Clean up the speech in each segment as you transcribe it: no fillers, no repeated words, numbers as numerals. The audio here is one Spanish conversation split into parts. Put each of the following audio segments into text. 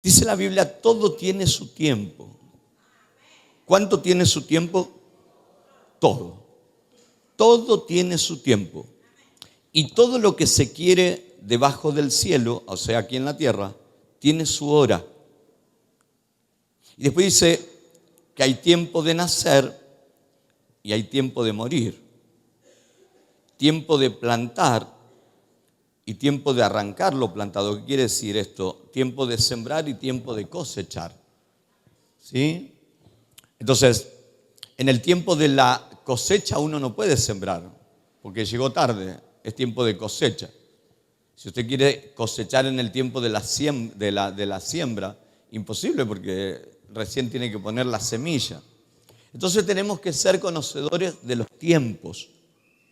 Dice la Biblia, todo tiene su tiempo. ¿Cuánto tiene su tiempo? Todo. Todo tiene su tiempo. Y todo lo que se quiere debajo del cielo, o sea, aquí en la tierra, tiene su hora. Y después dice que hay tiempo de nacer y hay tiempo de morir. Tiempo de plantar y tiempo de arrancar lo plantado. ¿Qué quiere decir esto? Tiempo de sembrar y tiempo de cosechar. ¿Sí? Entonces, en el tiempo de la cosecha uno no puede sembrar, porque llegó tarde, es tiempo de cosecha. Si usted quiere cosechar en el tiempo de la siembra, imposible, porque recién tiene que poner la semilla. Entonces tenemos que ser conocedores de los tiempos.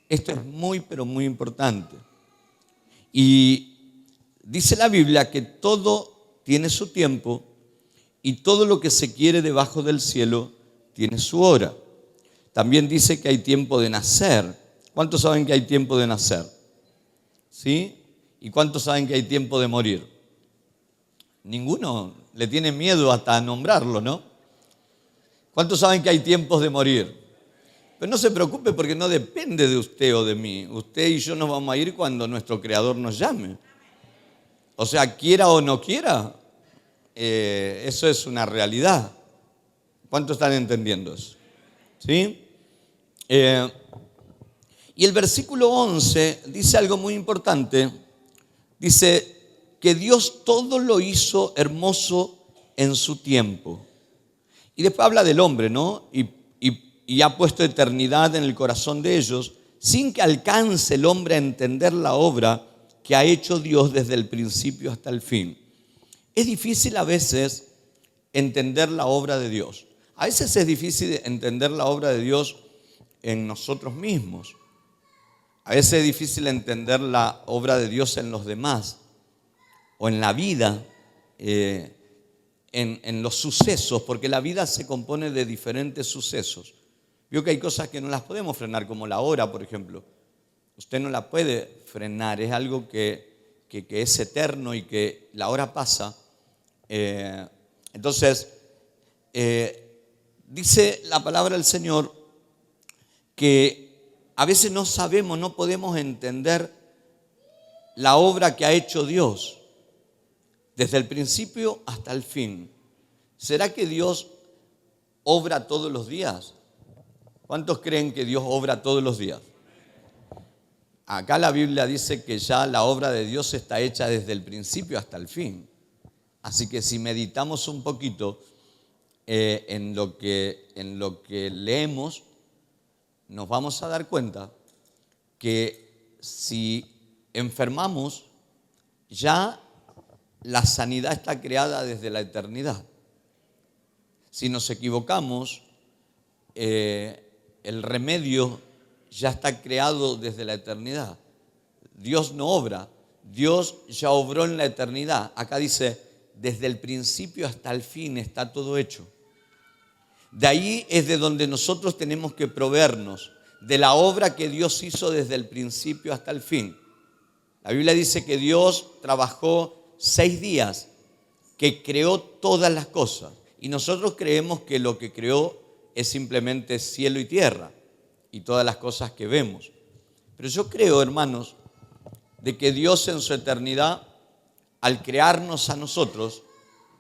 Esto es muy, pero muy importante. Y dice la Biblia que todo tiene su tiempo y todo lo que se quiere debajo del cielo tiene su hora. También dice que hay tiempo de nacer. ¿Cuántos saben que hay tiempo de nacer? ¿Sí? ¿Y cuántos saben que hay tiempo de morir? Ninguno le tiene miedo hasta a nombrarlo, ¿no? ¿Cuántos saben que hay tiempos de morir? Pero no se preocupe porque no depende de usted o de mí. Usted y yo nos vamos a ir cuando nuestro Creador nos llame. O sea, quiera o no quiera, eso es una realidad. ¿Cuántos están entendiendo eso? ¿Sí? Y el versículo 11 dice algo muy importante. Dice que Dios todo lo hizo hermoso en su tiempo. Y después habla del hombre, ¿no? Y ha puesto eternidad en el corazón de ellos, sin que alcance el hombre a entender la obra que ha hecho Dios desde el principio hasta el fin. Es difícil a veces entender la obra de Dios. A veces es difícil entender la obra de Dios en nosotros mismos. A veces es difícil entender la obra de Dios en los demás o en la vida, en los sucesos, porque la vida se compone de diferentes sucesos. Vio que hay cosas que no las podemos frenar, como la hora, por ejemplo. Usted no la puede frenar, es algo que es eterno y que la hora pasa. Entonces, dice la palabra del Señor que a veces no sabemos, no podemos entender la obra que ha hecho Dios desde el principio hasta el fin. ¿Será que Dios obra todos los días? ¿Cuántos creen que Dios obra todos los días? Acá la Biblia dice que ya la obra de Dios está hecha desde el principio hasta el fin. Así que si meditamos un poquito en lo que leemos, nos vamos a dar cuenta que si enfermamos, ya la sanidad está creada desde la eternidad. Si nos equivocamos, el remedio ya está creado desde la eternidad. Dios no obra, Dios ya obró en la eternidad. Acá dice, desde el principio hasta el fin está todo hecho. De ahí es de donde nosotros tenemos que proveernos, de la obra que Dios hizo desde el principio hasta el fin. La Biblia dice que Dios trabajó 6 días, que creó todas las cosas. Y nosotros creemos que lo que creó es simplemente cielo y tierra y todas las cosas que vemos. Pero yo creo, hermanos, de que Dios en su eternidad, al crearnos a nosotros,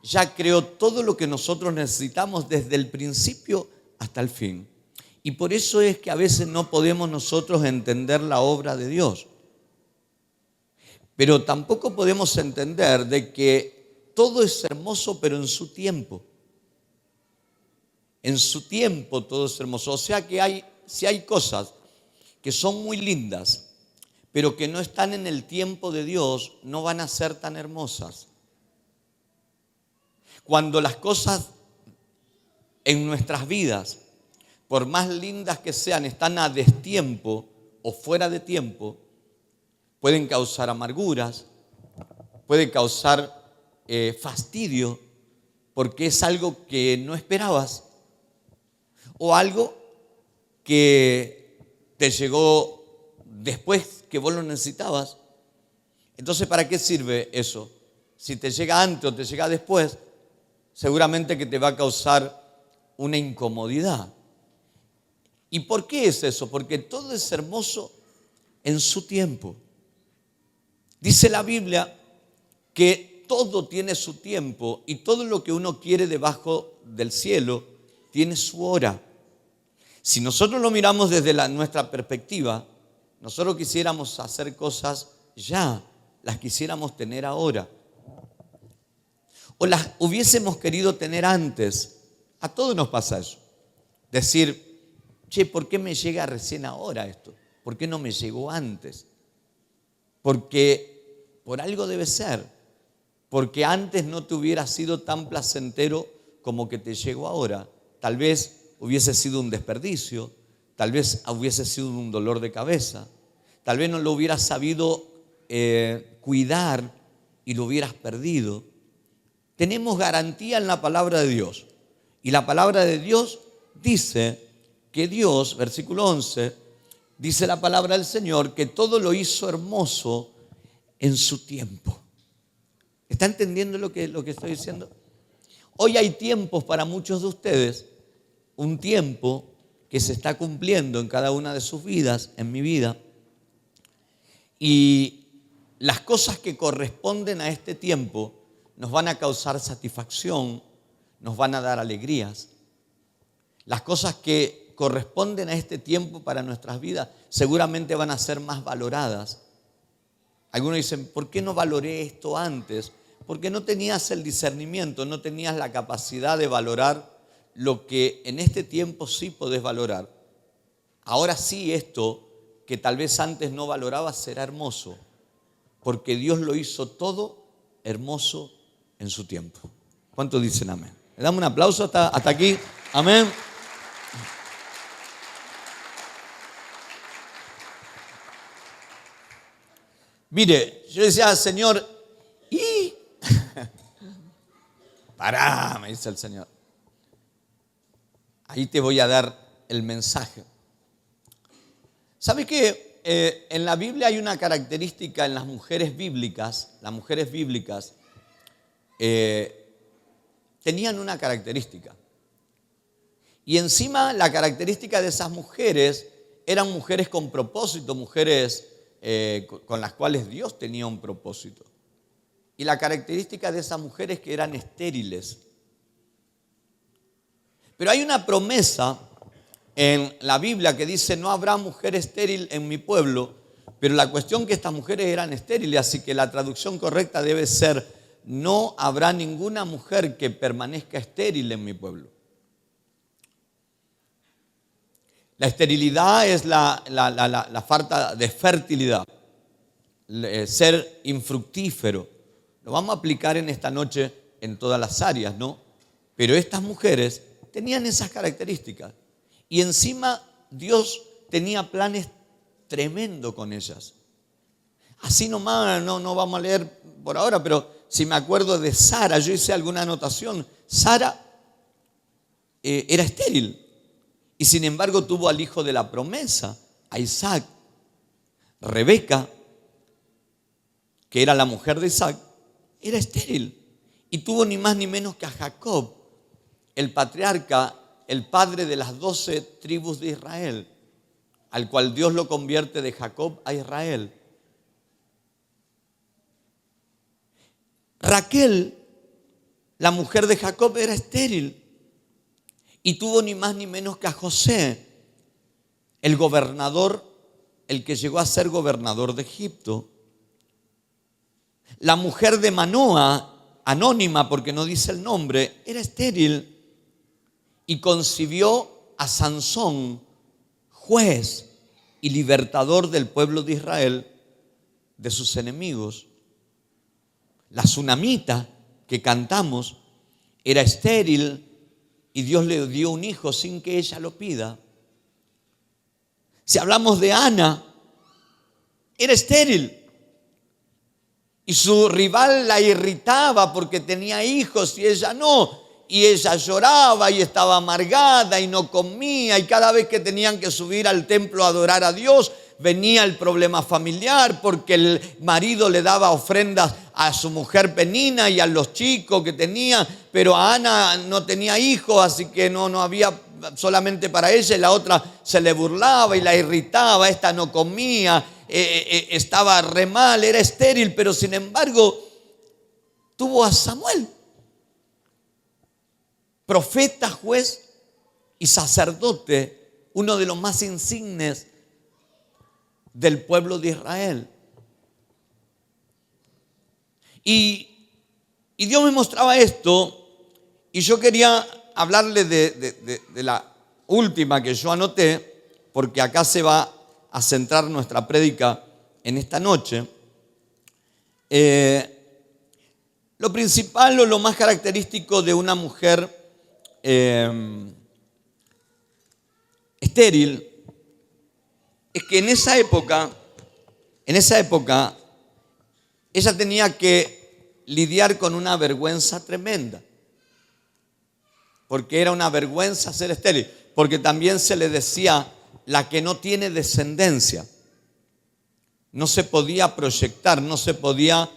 ya creó todo lo que nosotros necesitamos desde el principio hasta el fin. Y por eso es que a veces no podemos nosotros entender la obra de Dios. Pero tampoco podemos entender de que todo es hermoso, pero en su tiempo. En su tiempo todo es hermoso. O sea que si hay cosas que son muy lindas, pero que no están en el tiempo de Dios, no van a ser tan hermosas. Cuando las cosas en nuestras vidas, por más lindas que sean, están a destiempo o fuera de tiempo, pueden causar amarguras, pueden causar fastidio, porque es algo que no esperabas o algo que te llegó después que vos lo necesitabas. Entonces, ¿para qué sirve eso? si te llega antes o te llega después, seguramente que te va a causar una incomodidad. ¿Y por qué es eso? Porque todo es hermoso en su tiempo. Dice la Biblia que todo tiene su tiempo y todo lo que uno quiere debajo del cielo tiene su hora. Si nosotros lo miramos desde nuestra perspectiva, nosotros quisiéramos hacer cosas ya, las quisiéramos tener ahora. O las hubiésemos querido tener antes. A todos nos pasa eso. Decir, che, ¿por qué me llega recién ahora esto? ¿Por qué no me llegó antes? Porque por algo debe ser. Porque antes no te hubiera sido tan placentero como que te llegó ahora. Tal vez hubiese sido un desperdicio. Tal vez hubiese sido un dolor de cabeza. Tal vez no lo hubieras sabido cuidar y lo hubieras perdido. Tenemos garantía en la palabra de Dios. Y la palabra de Dios dice que Dios, versículo 11, dice la palabra del Señor, que todo lo hizo hermoso en su tiempo. ¿Está entendiendo lo que estoy diciendo? Hoy hay tiempos para muchos de ustedes, un tiempo que se está cumpliendo en cada una de sus vidas, en mi vida, y las cosas que corresponden a este tiempo nos van a causar satisfacción, nos van a dar alegrías. Las cosas que corresponden a este tiempo para nuestras vidas seguramente van a ser más valoradas. Algunos dicen, ¿por qué no valoré esto antes? Porque no tenías el discernimiento, no tenías la capacidad de valorar lo que en este tiempo sí podés valorar. Ahora sí, esto que tal vez antes no valorabas será hermoso, porque Dios lo hizo todo hermoso en su tiempo. ¿Cuántos dicen amén? Le damos un aplauso hasta aquí. Amén. Mire, yo decía, Señor, ¿y? Pará, me dice el Señor. Ahí te voy a dar el mensaje. ¿Sabe qué? En la Biblia hay una característica en las mujeres bíblicas. Las mujeres bíblicas tenían una característica. Y encima la característica de esas mujeres eran mujeres con propósito, mujeres con las cuales Dios tenía un propósito. Y la característica de esas mujeres que eran estériles. Pero hay una promesa en la Biblia que dice, no habrá mujer estéril en mi pueblo, pero la cuestión es que estas mujeres eran estériles, así que la traducción correcta debe ser, no habrá ninguna mujer que permanezca estéril en mi pueblo. La esterilidad es la falta de fertilidad, ser infructífero. Lo vamos a aplicar en esta noche en todas las áreas, ¿no? Pero estas mujeres tenían esas características. Y encima Dios tenía planes tremendos con ellas. Así nomás, no vamos a leer por ahora, pero si me acuerdo de Sara, yo hice alguna anotación. Sara era estéril y sin embargo tuvo al hijo de la promesa, a Isaac. Rebeca, que era la mujer de Isaac, era estéril y tuvo ni más ni menos que a Jacob, el patriarca, el padre de las 12 tribus de Israel, al cual Dios lo convierte de Jacob a Israel. Raquel, la mujer de Jacob, era estéril y tuvo ni más ni menos que a José, el gobernador, el que llegó a ser gobernador de Egipto. La mujer de Manoa, anónima porque no dice el nombre, era estéril y concibió a Sansón, juez y libertador del pueblo de Israel de sus enemigos. La tsunamita que cantamos era estéril y Dios le dio un hijo sin que ella lo pida. Si hablamos de Ana, era estéril y su rival la irritaba porque tenía hijos y ella no. Y ella lloraba y estaba amargada y no comía. Y cada vez que tenían que subir al templo a adorar a Dios, venía el problema familiar, porque el marido le daba ofrendas a su mujer Penina y a los chicos que tenía, pero a Ana no tenía hijos, así que no había solamente para ella, y la otra se le burlaba y la irritaba, esta no comía, estaba re mal, era estéril, pero sin embargo tuvo a Samuel, profeta, juez y sacerdote, uno de los más insignes del pueblo de Israel. Y Dios me mostraba esto, y yo quería hablarle de la última que yo anoté, porque acá se va a centrar nuestra prédica en esta noche. Lo principal o lo más característico de una mujer estéril es que en esa época ella tenía que lidiar con una vergüenza tremenda, porque era una vergüenza ser estéril, porque también se le decía la que no tiene descendencia. No se podía proyectar, no se podía,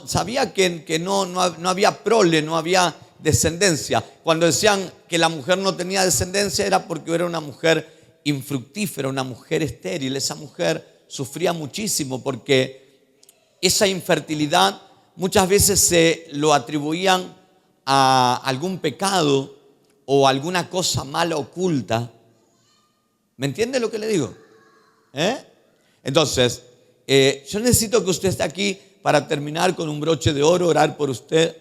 sabía que no había prole, no había descendencia. Cuando decían que la mujer no tenía descendencia era porque era una mujer infructífera, una mujer estéril. Esa mujer sufría muchísimo porque esa infertilidad muchas veces se lo atribuían a algún pecado o alguna cosa mala oculta. ¿Me entiende lo que le digo? Entonces, yo necesito que usted esté aquí para terminar con un broche de oro, orar por usted.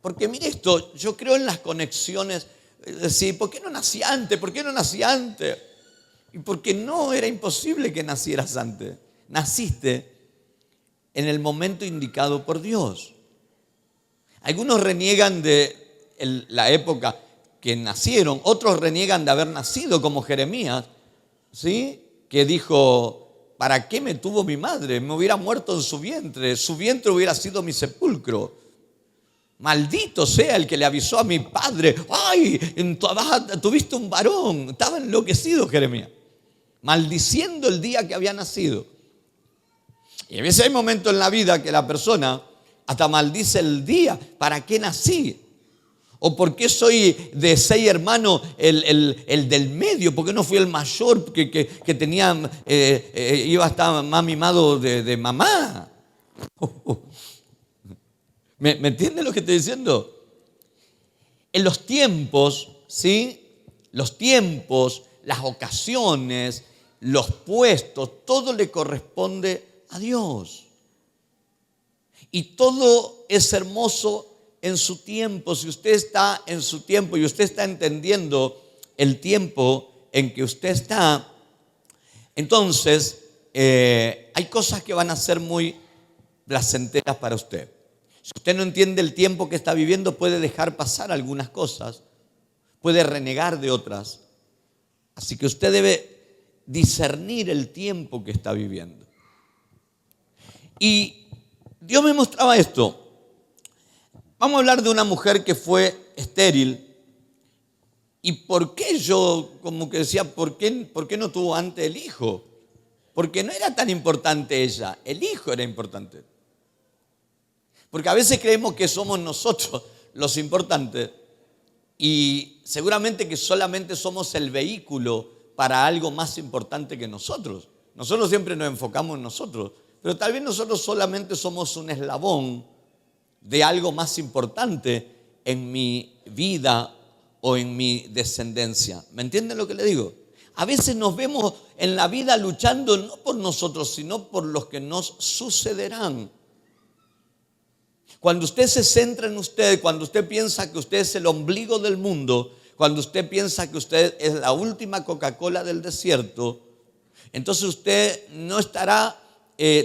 Porque mire esto, yo creo en las conexiones. Decir, ¿por qué no nací antes? ¿Por qué no nací antes? Y porque no era imposible que nacieras antes. Naciste en el momento indicado por Dios. Algunos reniegan de la época que nacieron, otros reniegan de haber nacido, como Jeremías, ¿sí? Que dijo, ¿para qué me tuvo mi madre? Me hubiera muerto en su vientre hubiera sido mi sepulcro. Maldito sea el que le avisó a mi padre, ¡ay! Tuviste un varón. Estaba enloquecido Jeremías, maldiciendo el día que había nacido. Y a veces hay momentos en la vida que la persona hasta maldice el día. ¿Para qué nací? ¿O por qué soy de 6 hermanos el del medio? ¿Por qué no fui el mayor que tenía, iba a estar más mimado de mamá? ¿Me entiende lo que estoy diciendo? En los tiempos, ¿sí? Los tiempos, las ocasiones, los puestos, todo le corresponde a Dios. Y todo es hermoso en su tiempo. Si usted está en su tiempo y usted está entendiendo el tiempo en que usted está, entonces hay cosas que van a ser muy placenteras para usted. Si usted no entiende el tiempo que está viviendo, puede dejar pasar algunas cosas, puede renegar de otras. Así que usted debe discernir el tiempo que está viviendo. Y Dios me mostraba esto. Vamos a hablar de una mujer que fue estéril. ¿Y por qué yo como que decía, por qué no tuvo antes el hijo? Porque no era tan importante ella, el hijo era importante. Porque a veces creemos que somos nosotros los importantes y seguramente que solamente somos el vehículo para algo más importante que nosotros. Nosotros siempre nos enfocamos en nosotros, pero tal vez nosotros solamente somos un eslabón de algo más importante en mi vida o en mi descendencia. ¿Me entienden lo que le digo? A veces nos vemos en la vida luchando no por nosotros, sino por los que nos sucederán. Cuando usted se centra en usted, cuando usted piensa que usted es el ombligo del mundo, cuando usted piensa que usted es la última Coca-Cola del desierto, entonces usted no estará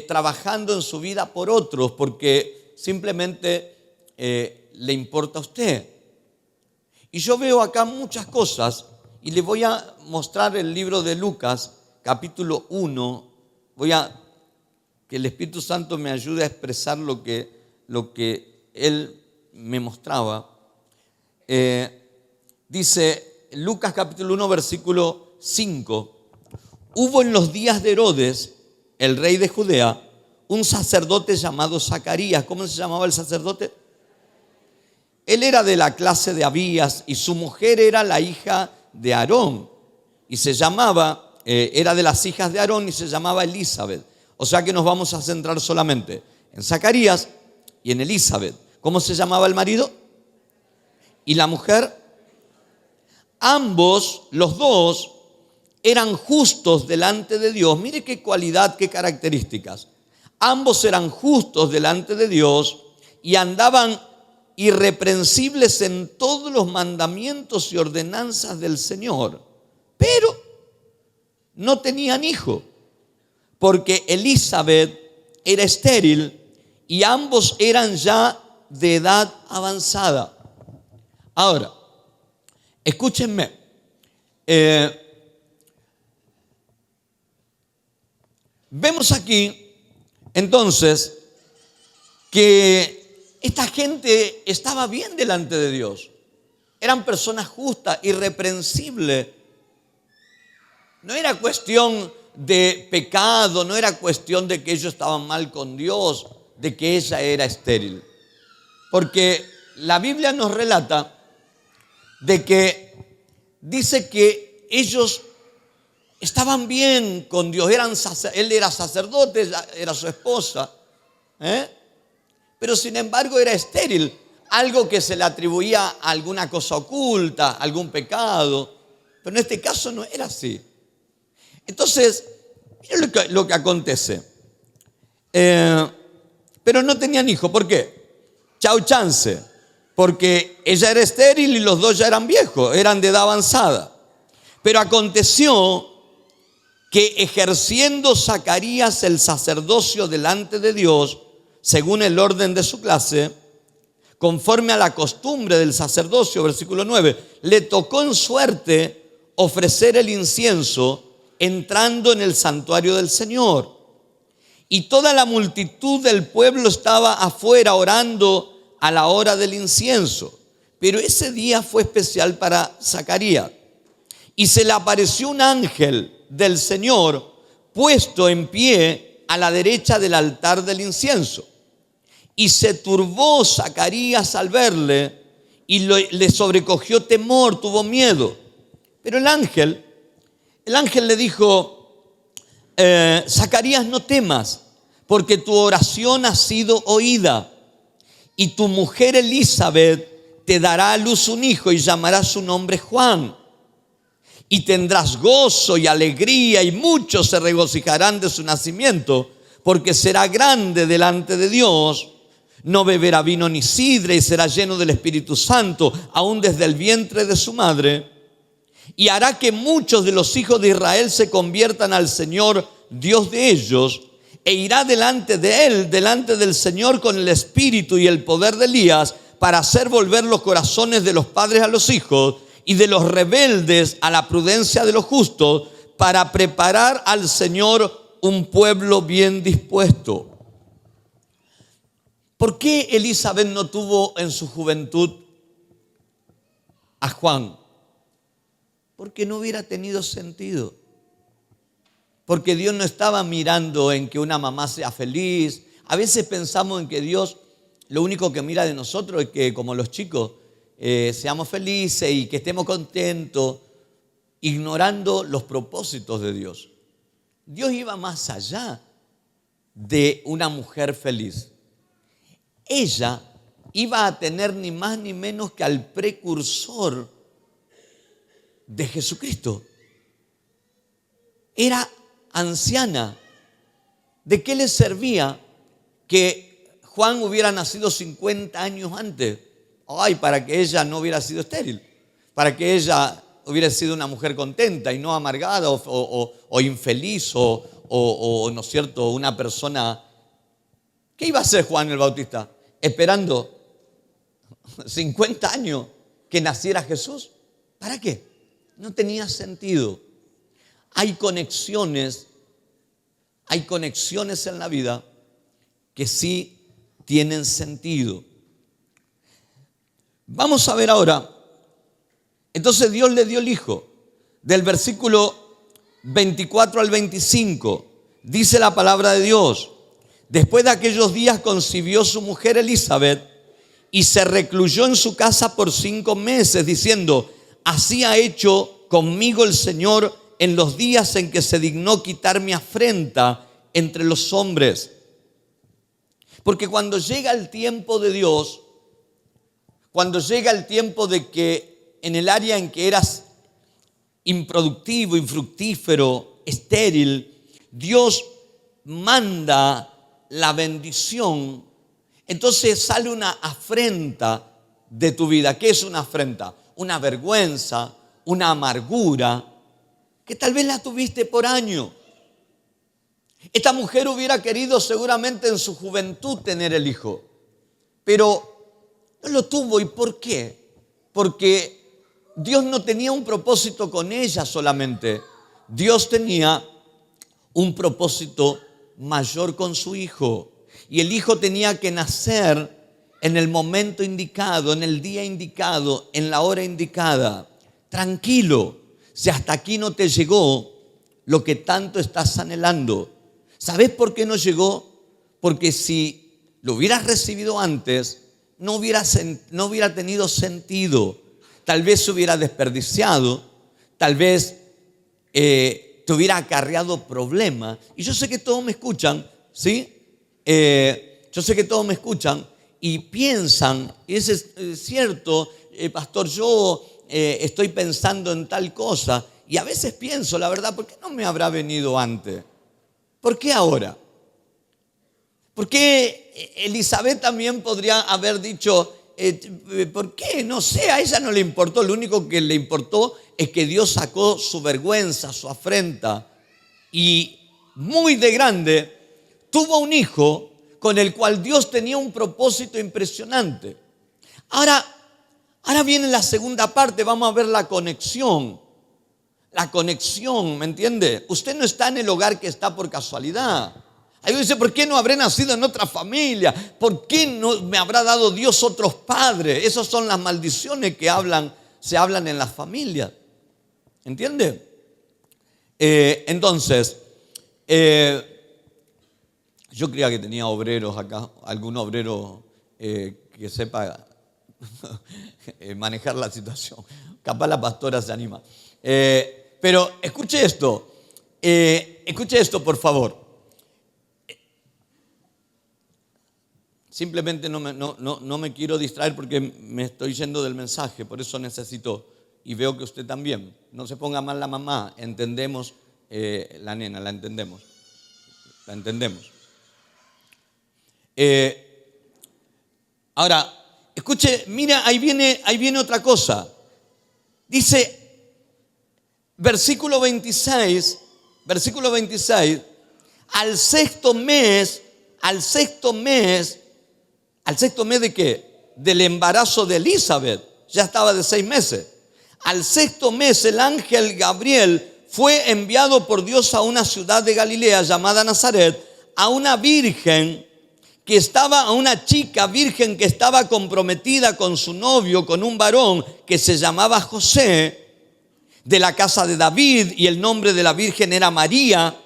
trabajando en su vida por otros, porque simplemente le importa a usted. Y yo veo acá muchas cosas y le voy a mostrar el libro de Lucas, capítulo 1. Voy a que el Espíritu Santo me ayude a expresar lo que él me mostraba. Dice Lucas capítulo 1, versículo 5. Hubo en los días de Herodes, el rey de Judea, un sacerdote llamado Zacarías. ¿Cómo se llamaba el sacerdote? Él era de la clase de Abías y su mujer era la hija de Aarón. Y se llamaba, era de las hijas de Aarón y se llamaba Elizabeth. O sea que nos vamos a centrar solamente en Zacarías y en Elizabeth. ¿Cómo se llamaba el marido? ¿Y la mujer? Ambos, los dos, eran justos delante de Dios. Mire qué cualidad, qué características. Ambos eran justos delante de Dios y andaban irreprensibles en todos los mandamientos y ordenanzas del Señor. Pero no tenían hijo, porque Elizabeth era estéril y ambos eran ya de edad avanzada. Ahora, escúchenme. Vemos aquí, entonces, que esta gente estaba bien delante de Dios. Eran personas justas, irreprensibles. No era cuestión de pecado, no era cuestión de que ellos estaban mal con Dios, de que ella era estéril. Porque la Biblia nos relata de que dice que ellos estaban bien con Dios. Él era sacerdote, ella era su esposa. Pero sin embargo era estéril. Algo que se le atribuía a alguna cosa oculta, algún pecado. Pero en este caso no era así. Entonces, miren lo que acontece. Pero no tenían hijo. ¿Por qué? Chau chance. Porque ella era estéril y los dos ya eran viejos, eran de edad avanzada. Pero aconteció que ejerciendo Zacarías el sacerdocio delante de Dios, según el orden de su clase, conforme a la costumbre del sacerdocio, versículo 9, le tocó en suerte ofrecer el incienso entrando en el santuario del Señor. Y toda la multitud del pueblo estaba afuera orando a la hora del incienso. Pero ese día fue especial para Zacarías. Y se le apareció un ángel del Señor puesto en pie a la derecha del altar del incienso. Y se turbó Zacarías al verle y le sobrecogió temor, tuvo miedo. Pero el ángel le dijo, Zacarías, no temas, porque tu oración ha sido oída. Y tu mujer Elizabeth te dará a luz un hijo y llamará su nombre Juan. Y tendrás gozo y alegría y muchos se regocijarán de su nacimiento, porque será grande delante de Dios. No beberá vino ni sidra y será lleno del Espíritu Santo, aún desde el vientre de su madre. Y hará que muchos de los hijos de Israel se conviertan al Señor, Dios de ellos, e irá delante de él, delante del Señor con el espíritu y el poder de Elías, para hacer volver los corazones de los padres a los hijos y de los rebeldes a la prudencia de los justos, para preparar al Señor un pueblo bien dispuesto. ¿Por qué Elizabeth no tuvo en su juventud a Juan? Porque no hubiera tenido sentido. Porque Dios no estaba mirando en que una mamá sea feliz. A veces pensamos en que Dios lo único que mira de nosotros es que, como los chicos, seamos felices y que estemos contentos, ignorando los propósitos de Dios. Dios iba más allá de una mujer feliz. Ella iba a tener ni más ni menos que al precursor de Jesucristo. Era anciana. ¿De qué le servía que Juan hubiera nacido 50 años antes? Ay, para que ella no hubiera sido estéril, para que ella hubiera sido una mujer contenta y no amargada o infeliz o ¿no es cierto?, una persona. ¿Qué iba a hacer Juan el Bautista? Esperando 50 años que naciera Jesús. ¿Para qué? No tenía sentido. Hay conexiones en la vida que sí tienen sentido. Vamos a ver ahora Entonces Dios le dio el hijo. Del versículo 24 al 25, dice la palabra de Dios: después de aquellos días concibió su mujer Elizabeth y se recluyó en su casa por 5 meses, diciendo: así ha hecho conmigo el Señor en los días en que se dignó quitar mi afrenta entre los hombres. Porque cuando llega el tiempo de Dios, cuando llega el tiempo de que en el área en que eras improductivo, infructífero, estéril, Dios manda la bendición, entonces sale una afrenta de tu vida. ¿Qué es una afrenta? Una vergüenza, una amargura, que tal vez la tuviste por años. Esta mujer hubiera querido seguramente en su juventud tener el hijo, pero no lo tuvo. ¿Y por qué? Porque Dios no tenía un propósito con ella solamente. Dios tenía un propósito mayor con su hijo. Y el hijo tenía que nacer en el momento indicado, en el día indicado, en la hora indicada. Tranquilo, si hasta aquí no te llegó lo que tanto estás anhelando. ¿Sabes por qué no llegó? Porque si lo hubieras recibido antes, no hubiera tenido sentido. Tal vez se hubiera desperdiciado, tal vez te hubiera acarreado problemas. Y yo sé que todos me escuchan, ¿sí? Yo sé que todos me escuchan y piensan, y es cierto, pastor, yo estoy pensando en tal cosa. Y a veces pienso, la verdad, ¿por qué no me habrá venido antes? ¿Por qué ahora? ¿Por qué Elizabeth también podría haber dicho, ¿por qué? No sé, a ella no le importó. Lo único que le importó es que Dios sacó su vergüenza, su afrenta. Y muy de grande tuvo un hijo con el cual Dios tenía un propósito impresionante. Ahora viene la segunda parte, vamos a ver la conexión. La conexión, ¿me entiende? Usted no está en el hogar que está por casualidad. Ahí dice, ¿por qué no habré nacido en otra familia? ¿Por qué no me habrá dado Dios otros padres? Esas son las maldiciones que se hablan en las familias. ¿Entiende? Entonces, yo creía que tenía obreros acá, algún obrero que sepa manejar la situación. Capaz la pastora se anima. Pero escuche esto por favor. Simplemente no me quiero distraer porque me estoy yendo del mensaje, por eso necesito, y veo que usted también, no se ponga mal la mamá, entendemos la nena, la entendemos. Ahora, escuche, mira, ahí viene otra cosa. Dice, versículo 26, al sexto mes ¿de qué? Del embarazo de Elizabeth, ya estaba de 6 meses. Al sexto mes el ángel Gabriel fue enviado por Dios a una ciudad de Galilea llamada Nazaret, a una chica virgen que estaba comprometida con su novio, con un varón que se llamaba José, de la casa de David, y el nombre de la virgen era María.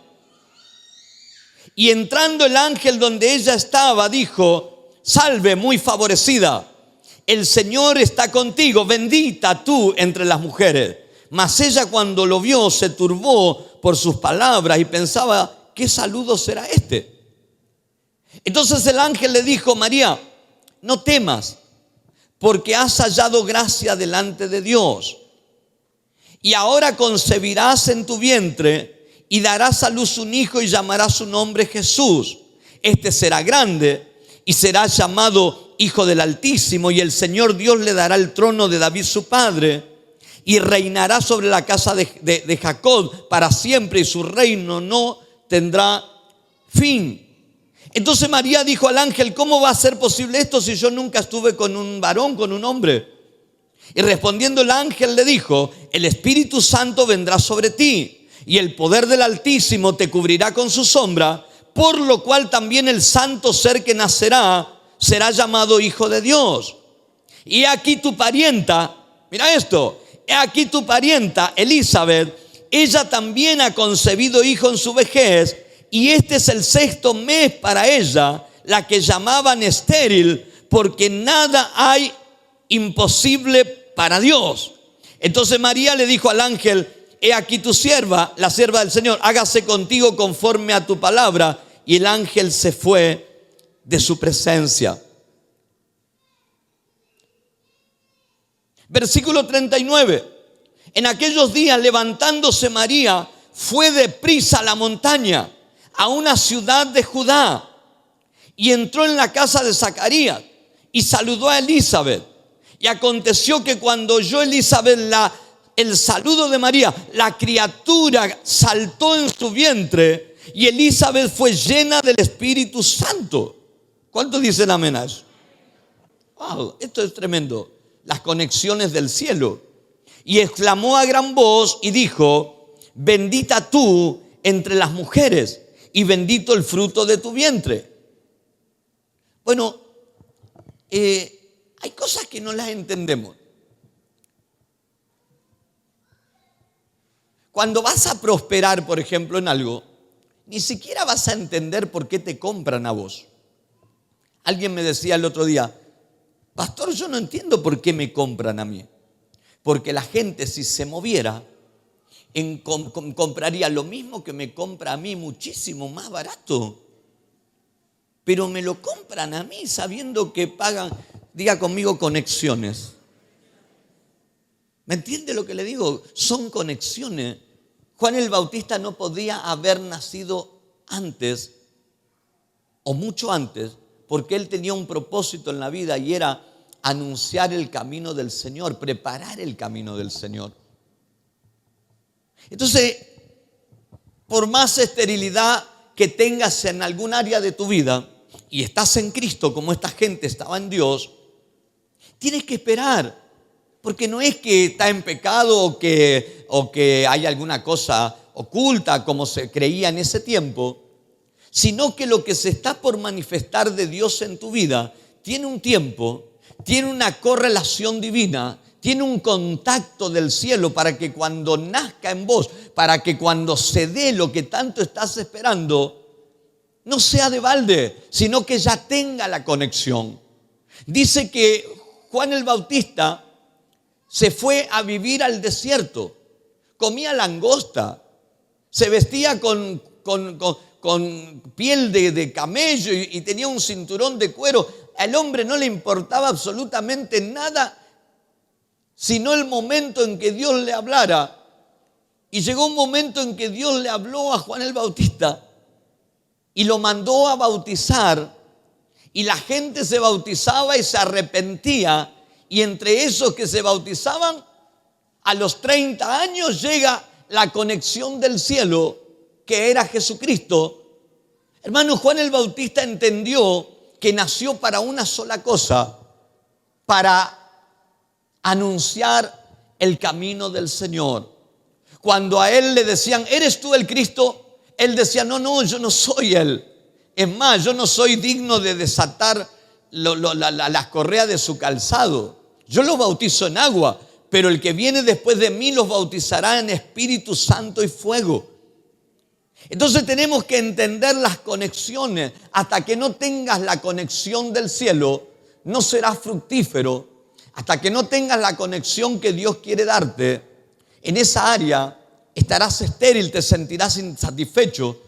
Y entrando el ángel donde ella estaba, dijo: salve, muy favorecida, el Señor está contigo, bendita tú entre las mujeres. Mas ella, cuando lo vio, se turbó por sus palabras y pensaba: ¿qué saludo será este? Entonces el ángel le dijo: María, no temas, porque has hallado gracia delante de Dios. Y ahora concebirás en tu vientre y darás a luz un hijo y llamarás su nombre Jesús. Este será grande y será llamado Hijo del Altísimo, y el Señor Dios le dará el trono de David su padre, y reinará sobre la casa de Jacob para siempre, y su reino no tendrá fin. Entonces María dijo al ángel: ¿cómo va a ser posible esto si yo nunca estuve con un varón, con un hombre? Y respondiendo el ángel le dijo: el Espíritu Santo vendrá sobre ti, y el poder del Altísimo te cubrirá con su sombra, por lo cual también el santo ser que nacerá será llamado Hijo de Dios. Y aquí tu parienta, mira esto, he aquí tu parienta Elizabeth, ella también ha concebido hijo en su vejez, y este es el 6º mes para ella, la que llamaban estéril, porque nada hay imposible para Dios. Entonces María le dijo al ángel: he aquí tu sierva, la sierva del Señor, hágase contigo conforme a tu palabra. Y el ángel se fue de su presencia. Versículo 39. En aquellos días, levantándose María, fue deprisa a la montaña, a una ciudad de Judá, y entró en la casa de Zacarías y saludó a Elizabeth. Y aconteció que cuando oyó Elizabeth el saludo de María, la criatura saltó en su vientre, y Elizabeth fue llena del Espíritu Santo. ¿Cuántos dicen amén a eso? Wow, esto es tremendo. Las conexiones del cielo. Y exclamó a gran voz y dijo: bendita tú entre las mujeres, y bendito el fruto de tu vientre. Bueno, hay cosas que no las entendemos. Cuando vas a prosperar, por ejemplo, en algo, ni siquiera vas a entender por qué te compran a vos. Alguien me decía el otro día: pastor, yo no entiendo por qué me compran a mí. Porque la gente, si se moviera, compraría lo mismo que me compra a mí, muchísimo más barato. Pero me lo compran a mí sabiendo que pagan, diga conmigo, conexiones. ¿Me entiende lo que le digo? Son conexiones. Juan el Bautista no podía haber nacido antes o mucho antes, porque él tenía un propósito en la vida, y era anunciar el camino del Señor, preparar el camino del Señor. Entonces, por más esterilidad que tengas en algún área de tu vida y estás en Cristo, como esta gente estaba en Dios, tienes que esperar, porque no es que está en pecado o que hay alguna cosa oculta como se creía en ese tiempo, sino que lo que se está por manifestar de Dios en tu vida tiene un tiempo, tiene una correlación divina, tiene un contacto del cielo para que cuando nazca en vos, para que cuando se dé lo que tanto estás esperando, no sea de balde, sino que ya tenga la conexión. Dice que Juan el Bautista se fue a vivir al desierto, comía langosta, se vestía con piel de camello y tenía un cinturón de cuero. Al hombre no le importaba absolutamente nada, sino el momento en que Dios le hablara. Y llegó un momento en que Dios le habló a Juan el Bautista y lo mandó a bautizar, y la gente se bautizaba y se arrepentía, y entre esos que se bautizaban, a los 30 años llega la conexión del cielo, que era Jesucristo. Hermano, Juan el Bautista entendió que nació para una sola cosa: para anunciar el camino del Señor. Cuando a él le decían: ¿eres tú el Cristo?, él decía: no, yo no soy él. Es más, yo no soy digno de desatar las correas de su calzado. Yo los bautizo en agua, pero el que viene después de mí los bautizará en Espíritu Santo y fuego. Entonces tenemos que entender las conexiones. Hasta que no tengas la conexión del cielo, no serás fructífero. Hasta que no tengas la conexión que Dios quiere darte, en esa área estarás estéril, te sentirás insatisfecho,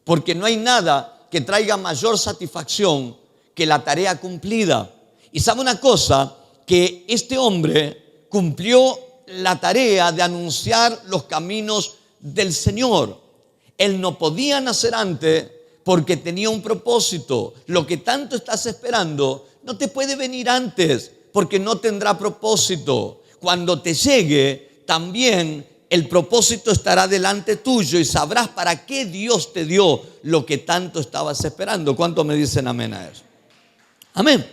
porque no hay nada que traiga mayor satisfacción que la tarea cumplida. Y sabe una cosa, que este hombre cumplió la tarea de anunciar los caminos del Señor. Él no podía nacer antes porque tenía un propósito. Lo que tanto estás esperando no te puede venir antes porque no tendrá propósito. Cuando te llegue, también el propósito estará delante tuyo y sabrás para qué Dios te dio lo que tanto estabas esperando. ¿Cuántos me dicen amén a eso? Amén.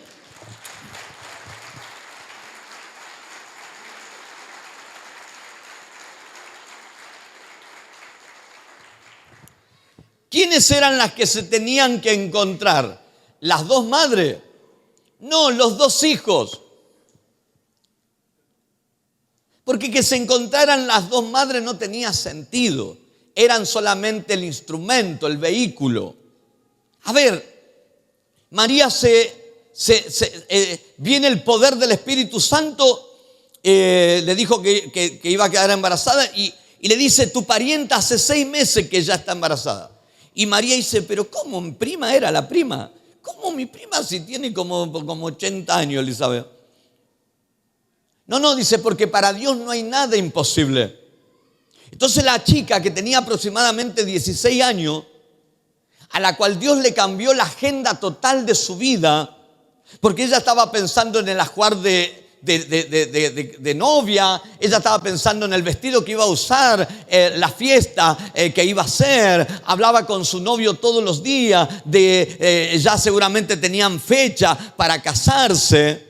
¿Quiénes eran las que se tenían que encontrar? ¿Las dos madres? No, los dos hijos. Porque que se encontraran las dos madres no tenía sentido. Eran solamente el instrumento, el vehículo. A ver, María viene el poder del Espíritu Santo, le dijo que iba a quedar embarazada y le dice, tu parienta hace 6 meses que ya está embarazada. Y María dice, pero ¿cómo? Mi prima era la prima. ¿Cómo mi prima si tiene como 80 años, Elizabeth? No, dice, porque para Dios no hay nada imposible. Entonces la chica que tenía aproximadamente 16 años, a la cual Dios le cambió la agenda total de su vida, porque ella estaba pensando en el ajuar de novia, ella estaba pensando en el vestido que iba a usar, la fiesta que iba a hacer, hablaba con su novio todos los días, ya seguramente tenían fecha para casarse,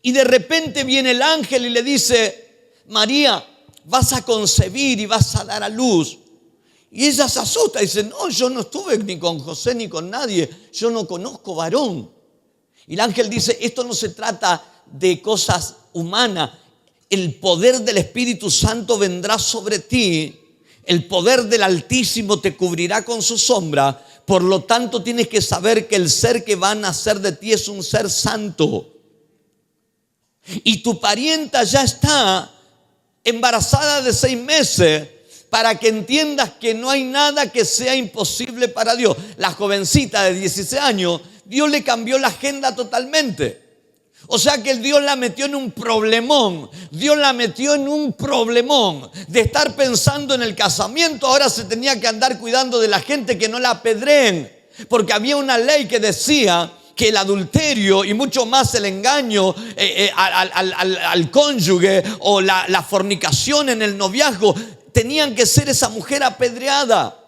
y de repente viene el ángel y le dice, María, vas a concebir y vas a dar a luz. Y ella se asusta y dice, no, yo no estuve ni con José ni con nadie, yo no conozco varón. Y el ángel dice, esto no se trata de cosas humanas, el poder del Espíritu Santo vendrá sobre ti, el poder del Altísimo te cubrirá con su sombra, por lo tanto tienes que saber que el ser que va a nacer de ti es un ser santo. Y tu parienta ya está embarazada de 6 meses, para que entiendas que no hay nada que sea imposible para Dios. La jovencita de 16 años, Dios le cambió la agenda totalmente. O sea que Dios la metió en un problemón. Dios la metió en un problemón de estar pensando en el casamiento. Ahora se tenía que andar cuidando de la gente que no la apedreen, porque había una ley que decía que el adulterio y mucho más el engaño al cónyuge o la fornicación en el noviazgo tenían que ser esa mujer apedreada.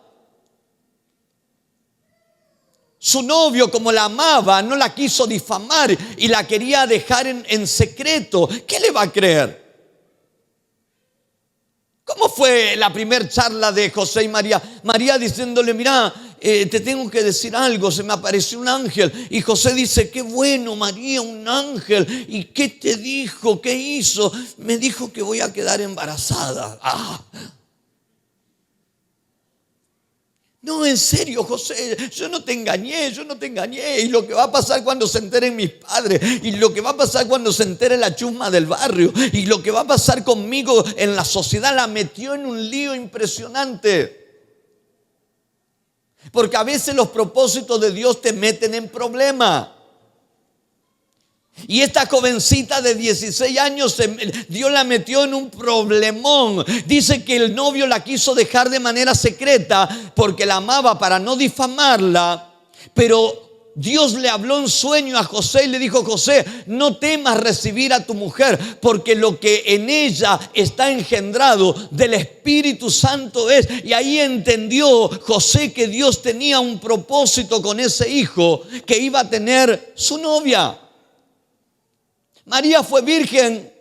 Su novio, como la amaba, no la quiso difamar y la quería dejar en secreto. ¿Qué le va a creer? ¿Cómo fue la primera charla de José y María? María diciéndole, mira, te tengo que decir algo, se me apareció un ángel. Y José dice, qué bueno, María, un ángel. ¿Y qué te dijo? ¿Qué hizo? Me dijo que voy a quedar embarazada. No, en serio, José, yo no te engañé. Y lo que va a pasar cuando se enteren mis padres, y lo que va a pasar cuando se entere la chusma del barrio, y lo que va a pasar conmigo en la sociedad, la metió en un lío impresionante. Porque a veces los propósitos de Dios te meten en problemas. Y esta jovencita de 16 años, Dios la metió en un problemón. Dice que el novio la quiso dejar de manera secreta porque la amaba para no difamarla. Pero Dios le habló en sueño a José y le dijo, José, no temas recibir a tu mujer, porque lo que en ella está engendrado del Espíritu Santo es. Y ahí entendió José que Dios tenía un propósito con ese hijo que iba a tener su novia. María fue virgen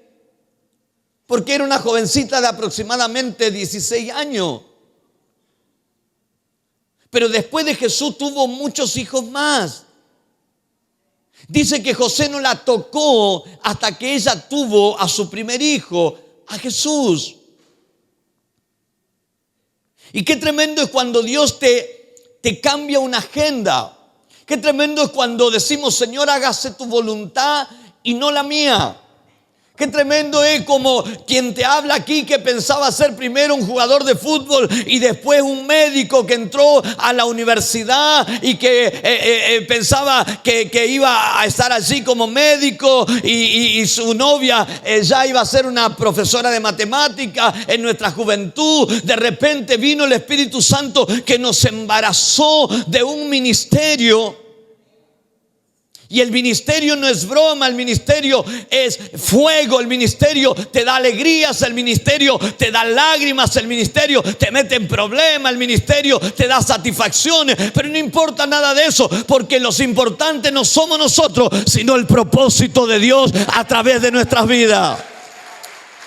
porque era una jovencita de aproximadamente 16 años. Pero después de Jesús tuvo muchos hijos más. Dice que José no la tocó hasta que ella tuvo a su primer hijo, a Jesús. Y qué tremendo es cuando Dios te cambia una agenda. Qué tremendo es cuando decimos, Señor, hágase tu voluntad y no la mía. Qué tremendo es como quien te habla aquí que pensaba ser primero un jugador de fútbol y después un médico que entró a la universidad y que pensaba que iba a estar allí como médico y su novia ya iba a ser una profesora de matemática en nuestra juventud. De repente vino el Espíritu Santo que nos embarazó de un ministerio. Y el ministerio no es broma, el ministerio es fuego, el ministerio te da alegrías, el ministerio te da lágrimas, el ministerio te mete en problemas, el ministerio te da satisfacciones, pero no importa nada de eso, porque los importantes no somos nosotros, sino el propósito de Dios a través de nuestras vidas.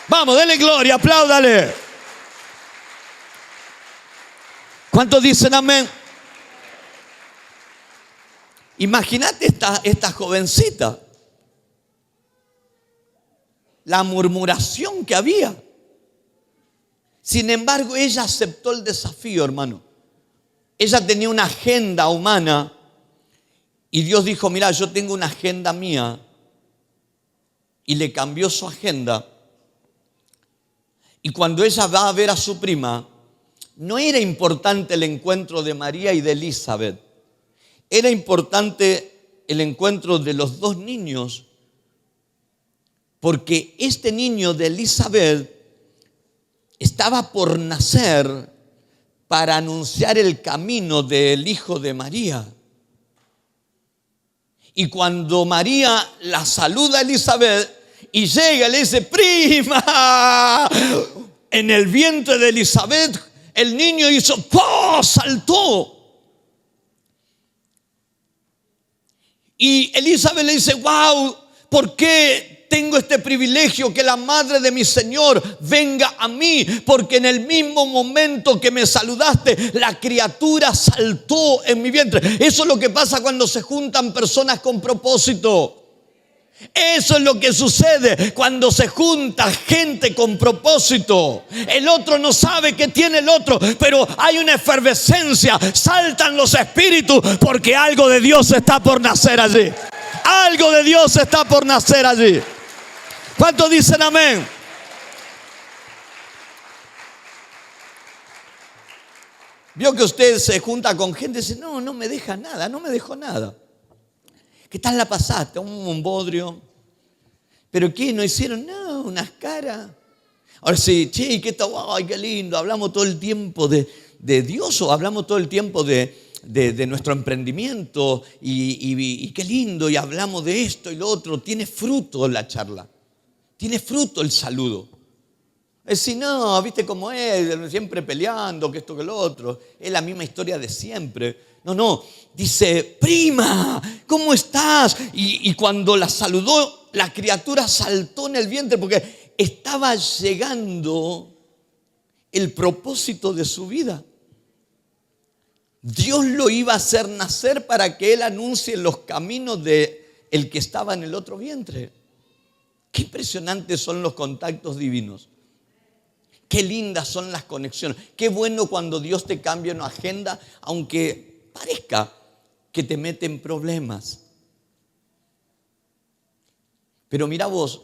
Vamos, denle gloria, apláudale. ¿Cuántos dicen amén? Imagínate esta jovencita. la murmuración que había. Sin embargo, ella aceptó el desafío, hermano. Ella tenía una agenda humana y Dios dijo, mira, yo tengo una agenda mía. Y le cambió su agenda. Y cuando ella va a ver a su prima, no era importante el encuentro de María y de Elizabeth. Era importante el encuentro de los dos niños, porque este niño de Elizabeth estaba por nacer para anunciar el camino del hijo de María. Y cuando María la saluda a Elizabeth y llega, le dice, prima, en el vientre de Elizabeth el niño hizo, ¡oh!, saltó. Y Elizabeth le dice, wow, ¿por qué tengo este privilegio que la madre de mi Señor venga a mí? Porque en el mismo momento que me saludaste, la criatura saltó en mi vientre. Eso es lo que pasa cuando se juntan personas con propósito. Eso es lo que sucede cuando se junta gente con propósito. El otro no sabe qué tiene el otro, pero hay una efervescencia, saltan los espíritus porque algo de Dios está por nacer allí. Algo de Dios está por nacer allí. ¿Cuántos dicen amén? Vio que usted se junta con gente y dice, no me deja nada, no me dejó nada. ¿Qué tal la pasaste? Un bodrio. ¿Pero qué? ¿No hicieron? No, unas caras. Ahora sí, che, ¿qué tal? Ay, qué lindo. ¿Hablamos todo el tiempo de Dios o hablamos todo el tiempo de nuestro emprendimiento? Y qué lindo, y hablamos de esto y lo otro. Tiene fruto la charla. Tiene fruto el saludo. Es decir, no, viste cómo es, siempre peleando, que esto, que lo otro. Es la misma historia de siempre. No, dice, prima, ¿cómo estás? Y cuando la saludó, la criatura saltó en el vientre porque estaba llegando el propósito de su vida. Dios lo iba a hacer nacer para que él anuncie los caminos de el que estaba en el otro vientre. Qué impresionantes son los contactos divinos. Qué lindas son las conexiones. Qué bueno cuando Dios te cambia una agenda, aunque parezca que te mete en problemas. Pero mira vos,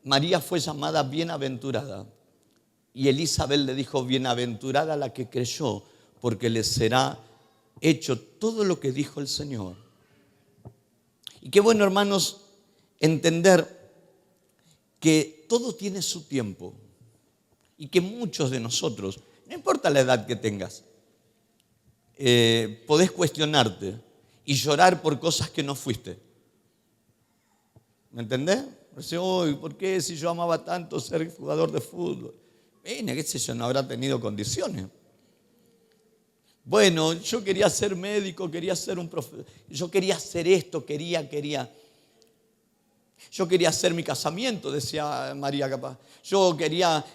María fue llamada bienaventurada y Elizabeth le dijo, bienaventurada la que creyó, porque le será hecho todo lo que dijo el Señor. Y qué bueno, hermanos, entender que todo tiene su tiempo y que muchos de nosotros, no importa la edad que tengas, podés cuestionarte y llorar por cosas que no fuiste. ¿Me entendés? ¿Por qué si yo amaba tanto ser jugador de fútbol? Qué sé yo, no habrá tenido condiciones. Bueno, yo quería ser médico, quería ser un profesor, yo quería hacer esto, quería. Yo quería hacer mi casamiento, decía María capaz. Yo quería,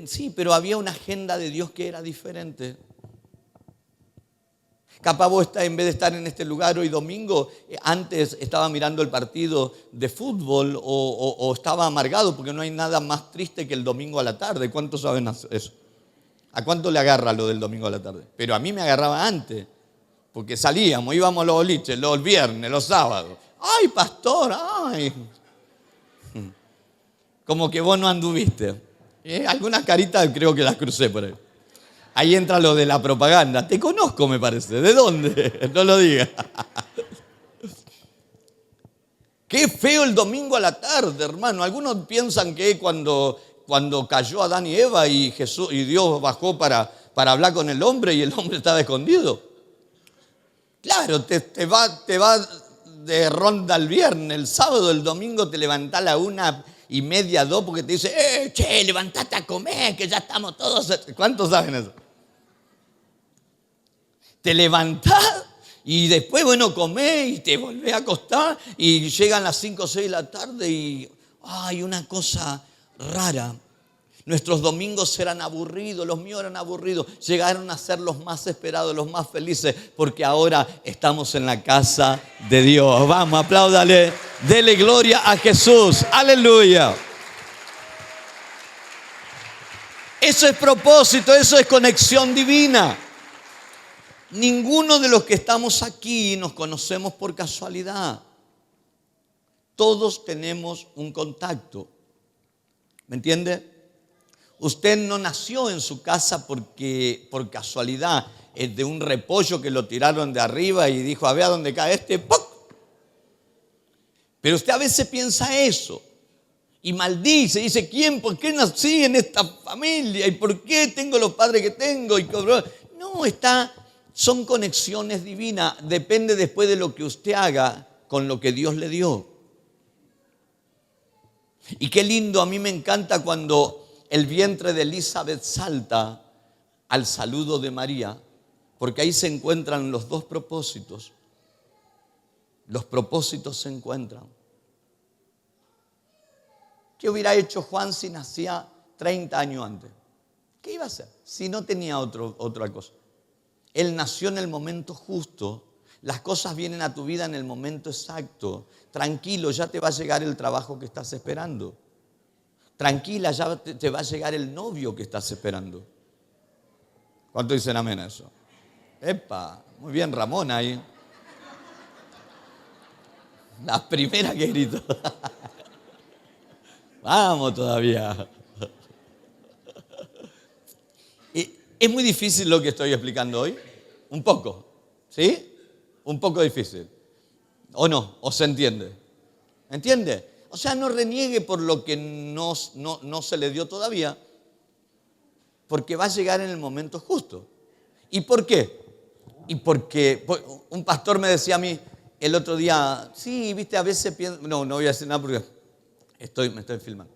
sí, pero había una agenda de Dios que era diferente. Capaz vos en vez de estar en este lugar hoy domingo, antes estaba mirando el partido de fútbol o estaba amargado porque no hay nada más triste que el domingo a la tarde. ¿Cuántos saben eso? ¿A cuánto le agarra lo del domingo a la tarde? Pero a mí me agarraba antes, porque salíamos, íbamos a los boliches, los viernes, los sábados. ¡Ay, pastor! ¡Ay! Como que vos no anduviste. Algunas caritas creo que las crucé por ahí. Ahí entra lo de la propaganda. Te conozco, me parece. ¿De dónde? No lo digas. Qué feo el domingo a la tarde, hermano. Algunos piensan que cuando cayó Adán y Eva y Dios bajó para hablar con el hombre y el hombre estaba escondido. Claro, te va de ronda el viernes, el sábado, el domingo te levantás a la 1:30, 2, porque te dice, che, levantate a comer, que ya estamos todos. ¿Cuántos saben eso? Te levantás y después, comés y te volvés a acostar y llegan las 5 o 6 de la tarde y hay una cosa rara. Nuestros domingos eran aburridos, los míos eran aburridos. Llegaron a ser los más esperados, los más felices, porque ahora estamos en la casa de Dios. Vamos, apláudale, dele gloria a Jesús. Aleluya. Eso es propósito, eso es conexión divina. Ninguno de los que estamos aquí nos conocemos por casualidad. Todos tenemos un contacto. ¿Me entiende? Usted no nació en su casa porque por casualidad es de un repollo que lo tiraron de arriba y dijo, a ver a dónde cae este. ¡Puc! Pero usted a veces piensa eso y maldice, dice, ¿por qué nací en esta familia? ¿Y por qué tengo los padres que tengo? No, son conexiones divinas, depende después de lo que usted haga con lo que Dios le dio. Y qué lindo, a mí me encanta cuando el vientre de Elizabeth salta al saludo de María, porque ahí se encuentran los dos propósitos. Los propósitos se encuentran. ¿Qué hubiera hecho Juan si nacía 30 años antes? ¿Qué iba a hacer si no tenía otra cosa? Él nació en el momento justo. Las cosas vienen a tu vida en el momento exacto. Tranquilo, ya te va a llegar el trabajo que estás esperando. Tranquila, ya te va a llegar el novio que estás esperando. ¿Cuánto dicen amén a eso? ¡Epa! Muy bien, Ramón ahí. La primera que gritó. Vamos todavía. ¿Es muy difícil lo que estoy explicando hoy? Un poco, ¿sí? Un poco difícil. ¿O no? ¿O se entiende? ¿Entiende? O sea, no reniegue por lo que no se le dio todavía, porque va a llegar en el momento justo. ¿Y por qué? Y porque un pastor me decía a mí el otro día, sí, viste, a veces pienso, no voy a decir nada porque me estoy filmando.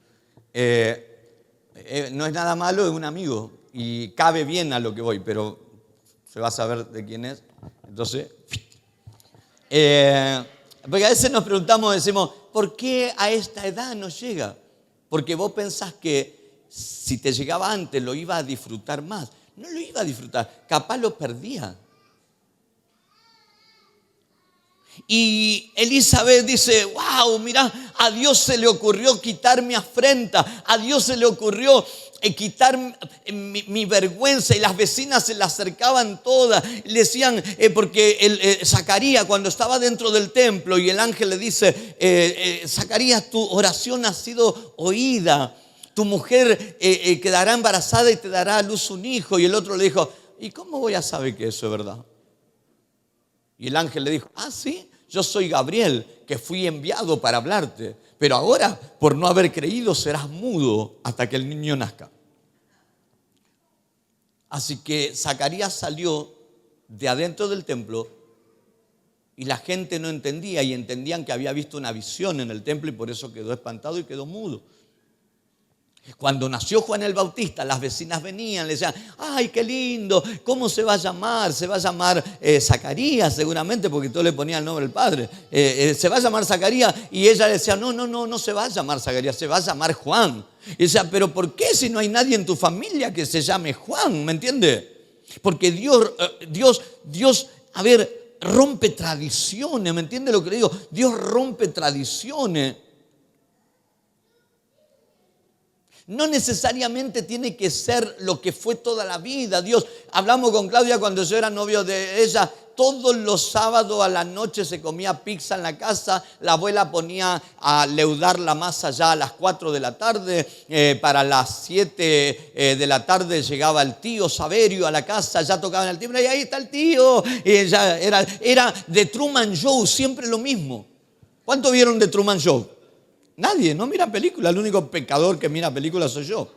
No es nada malo, es un amigo y cabe bien a lo que voy, pero se va a saber de quién es. Entonces, porque a veces nos preguntamos, decimos, ¿por qué a esta edad no llega? Porque vos pensás que si te llegaba antes lo iba a disfrutar más. No lo iba a disfrutar, capaz lo perdía. Y Elizabeth dice, wow, mira, a Dios se le ocurrió quitar mi afrenta, a Dios se le ocurrió quitar mi vergüenza, y las vecinas se le acercaban todas, le decían, porque Zacarías cuando estaba dentro del templo y el ángel le dice, Zacarías, tu oración ha sido oída, tu mujer quedará embarazada y te dará a luz un hijo. Y el otro le dijo, ¿y cómo voy a saber que eso es verdad? Y el ángel le dijo, sí, yo soy Gabriel, que fui enviado para hablarte, pero ahora por no haber creído serás mudo hasta que el niño nazca. Así que Zacarías salió de adentro del templo y la gente no entendía, y entendían que había visto una visión en el templo y por eso quedó espantado y quedó mudo. Cuando nació Juan el Bautista, las vecinas venían, le decían, ¡ay, qué lindo! ¿Cómo se va a llamar? Se va a llamar Zacarías seguramente, porque todo le ponía el nombre del padre. Se va a llamar Zacarías. Y ella decía, no se va a llamar Zacarías, se va a llamar Juan. Y decía, ¿pero por qué si no hay nadie en tu familia que se llame Juan? ¿Me entiende? Porque Dios, a ver, rompe tradiciones, ¿me entiende lo que le digo? Dios rompe tradiciones. No necesariamente tiene que ser lo que fue toda la vida. Hablamos con Claudia cuando yo era novio de ella. Todos los sábados a la noche se comía pizza en la casa. La abuela ponía a leudar la masa ya a las 4 de la tarde. Para las 7 de la tarde llegaba el tío Saverio a la casa. Ya tocaban el timbre y ahí está el tío. Y ya era The Truman Show, siempre lo mismo. ¿Cuánto vieron The Truman Show? Nadie, no mira películas. El único pecador que mira películas soy yo.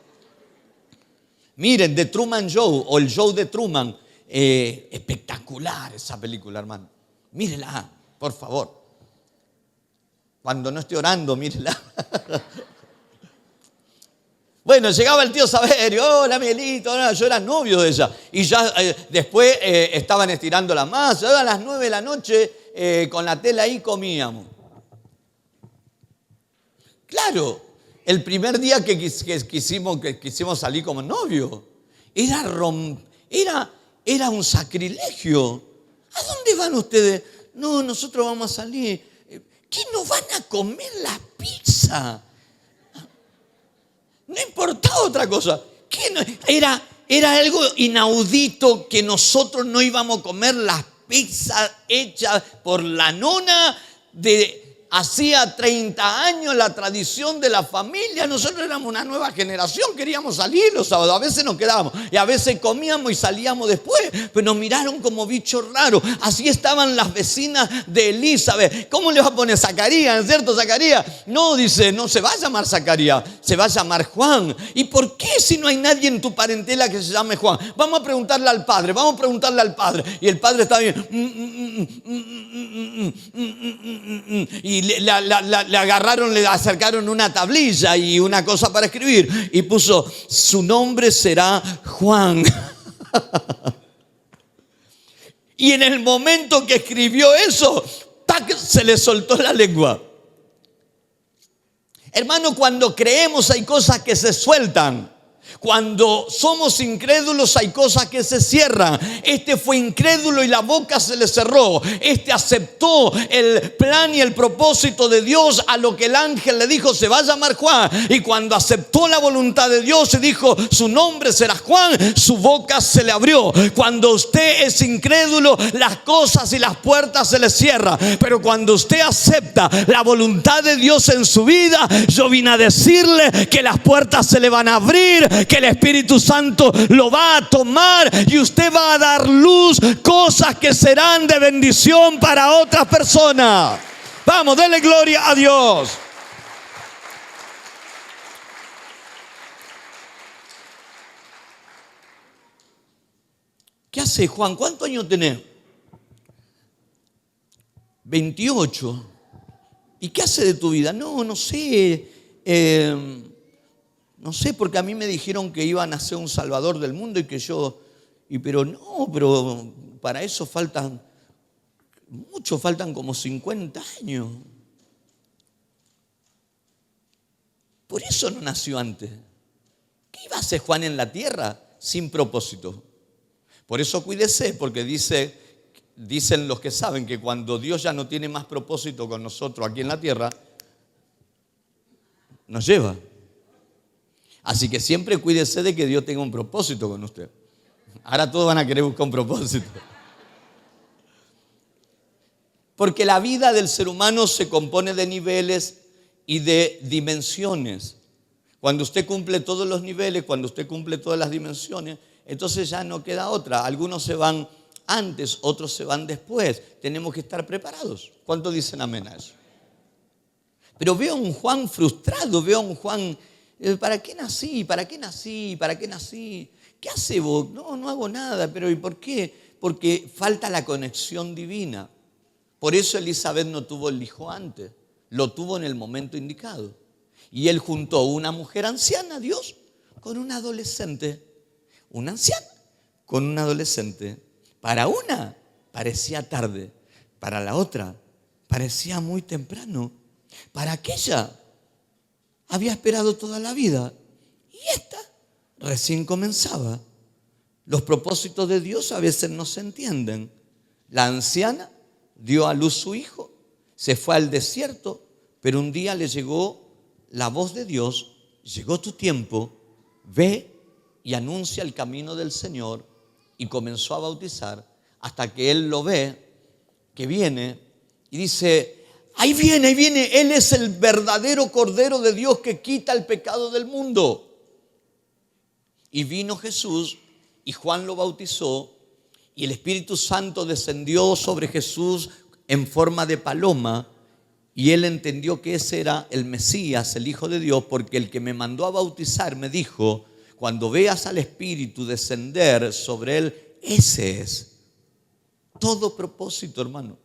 Miren, The Truman Show o el show de Truman. Espectacular esa película, hermano. Mírela, por favor. Cuando no esté orando, mírela. Bueno, llegaba el tío Saverio, hola Miguelito, yo era novio de ella. Y ya después estaban estirando la masa. A las 9 de la noche con la tela ahí comíamos. Claro, el primer día que quisimos salir como novio, era un sacrilegio. ¿A dónde van ustedes? No, nosotros vamos a salir. ¿Qué nos van a comer la pizza? No importaba otra cosa. ¿Qué qué no? Era algo inaudito que nosotros no íbamos a comer las pizzas hechas por la nona de hacía 30 años, la tradición de la familia. Nosotros éramos una nueva generación, queríamos salir los sábados, a veces nos quedábamos y a veces comíamos y salíamos después, pero nos miraron como bichos raros. Así estaban las vecinas de Elizabeth. ¿Cómo le va a poner Zacarías? ¿Cierto, Zacarías? No, dice, no se va a llamar Zacarías, se va a llamar Juan. ¿Y por qué si no hay nadie en tu parentela que se llame Juan? Vamos a preguntarle al padre, Y el padre está bien. Y le agarraron, le acercaron una tablilla y una cosa para escribir y puso: su nombre será Juan. Y en el momento que escribió eso, ¡tac!, se le soltó la lengua. Hermano, cuando creemos hay cosas que se sueltan. Cuando somos incrédulos hay cosas que se cierran. Este fue incrédulo y la boca se le cerró. Este aceptó el plan y el propósito de Dios, a lo que el ángel le dijo: se va a llamar Juan. Y cuando aceptó la voluntad de Dios y dijo: su nombre será Juan, su boca se le abrió. Cuando usted es incrédulo, las cosas y las puertas se le cierran. Pero cuando usted acepta la voluntad de Dios en su vida, yo vine a decirle que las puertas se le van a abrir, que el Espíritu Santo lo va a tomar y usted va a dar luz, cosas que serán de bendición para otras personas. Vamos, denle gloria a Dios. ¿Qué hace, Juan? ¿Cuántos años tenés? 28. ¿Y qué hace de tu vida? No sé. No sé, porque a mí me dijeron que iban a ser un salvador del mundo pero para eso faltan como 50 años. Por eso no nació antes. ¿Qué iba a hacer Juan en la tierra sin propósito? Por eso cuídese, porque dicen los que saben que cuando Dios ya no tiene más propósito con nosotros aquí en la tierra, nos lleva. Así que siempre cuídese de que Dios tenga un propósito con usted. Ahora todos van a querer buscar un propósito. Porque la vida del ser humano se compone de niveles y de dimensiones. Cuando usted cumple todos los niveles, cuando usted cumple todas las dimensiones, entonces ya no queda otra. Algunos se van antes, otros se van después. Tenemos que estar preparados. ¿Cuántos dicen amén a eso? Pero veo a un Juan frustrado, veo a un Juan: ¿para qué nací? ¿Para qué nací? ¿Para qué nací? ¿Qué hace vos? No hago nada. ¿Pero y por qué? Porque falta la conexión divina. Por eso Elizabeth no tuvo el hijo antes. Lo tuvo en el momento indicado. Y él juntó una mujer anciana, Dios, con una adolescente. Una anciana con una adolescente. Para una parecía tarde. Para la otra parecía muy temprano. Para aquella había esperado toda la vida y esta recién comenzaba. Los propósitos de Dios a veces no se entienden. La anciana dio a luz su hijo, se fue al desierto, pero un día le llegó la voz de Dios: llegó tu tiempo, ve y anuncia el camino del Señor. Y comenzó a bautizar hasta que él lo ve, que viene y dice: ahí viene, Él es el verdadero Cordero de Dios que quita el pecado del mundo. Y vino Jesús y Juan lo bautizó y el Espíritu Santo descendió sobre Jesús en forma de paloma y él entendió que ese era el Mesías, el Hijo de Dios, porque el que me mandó a bautizar me dijo: cuando veas al Espíritu descender sobre él, ese es. Todo propósito, hermano.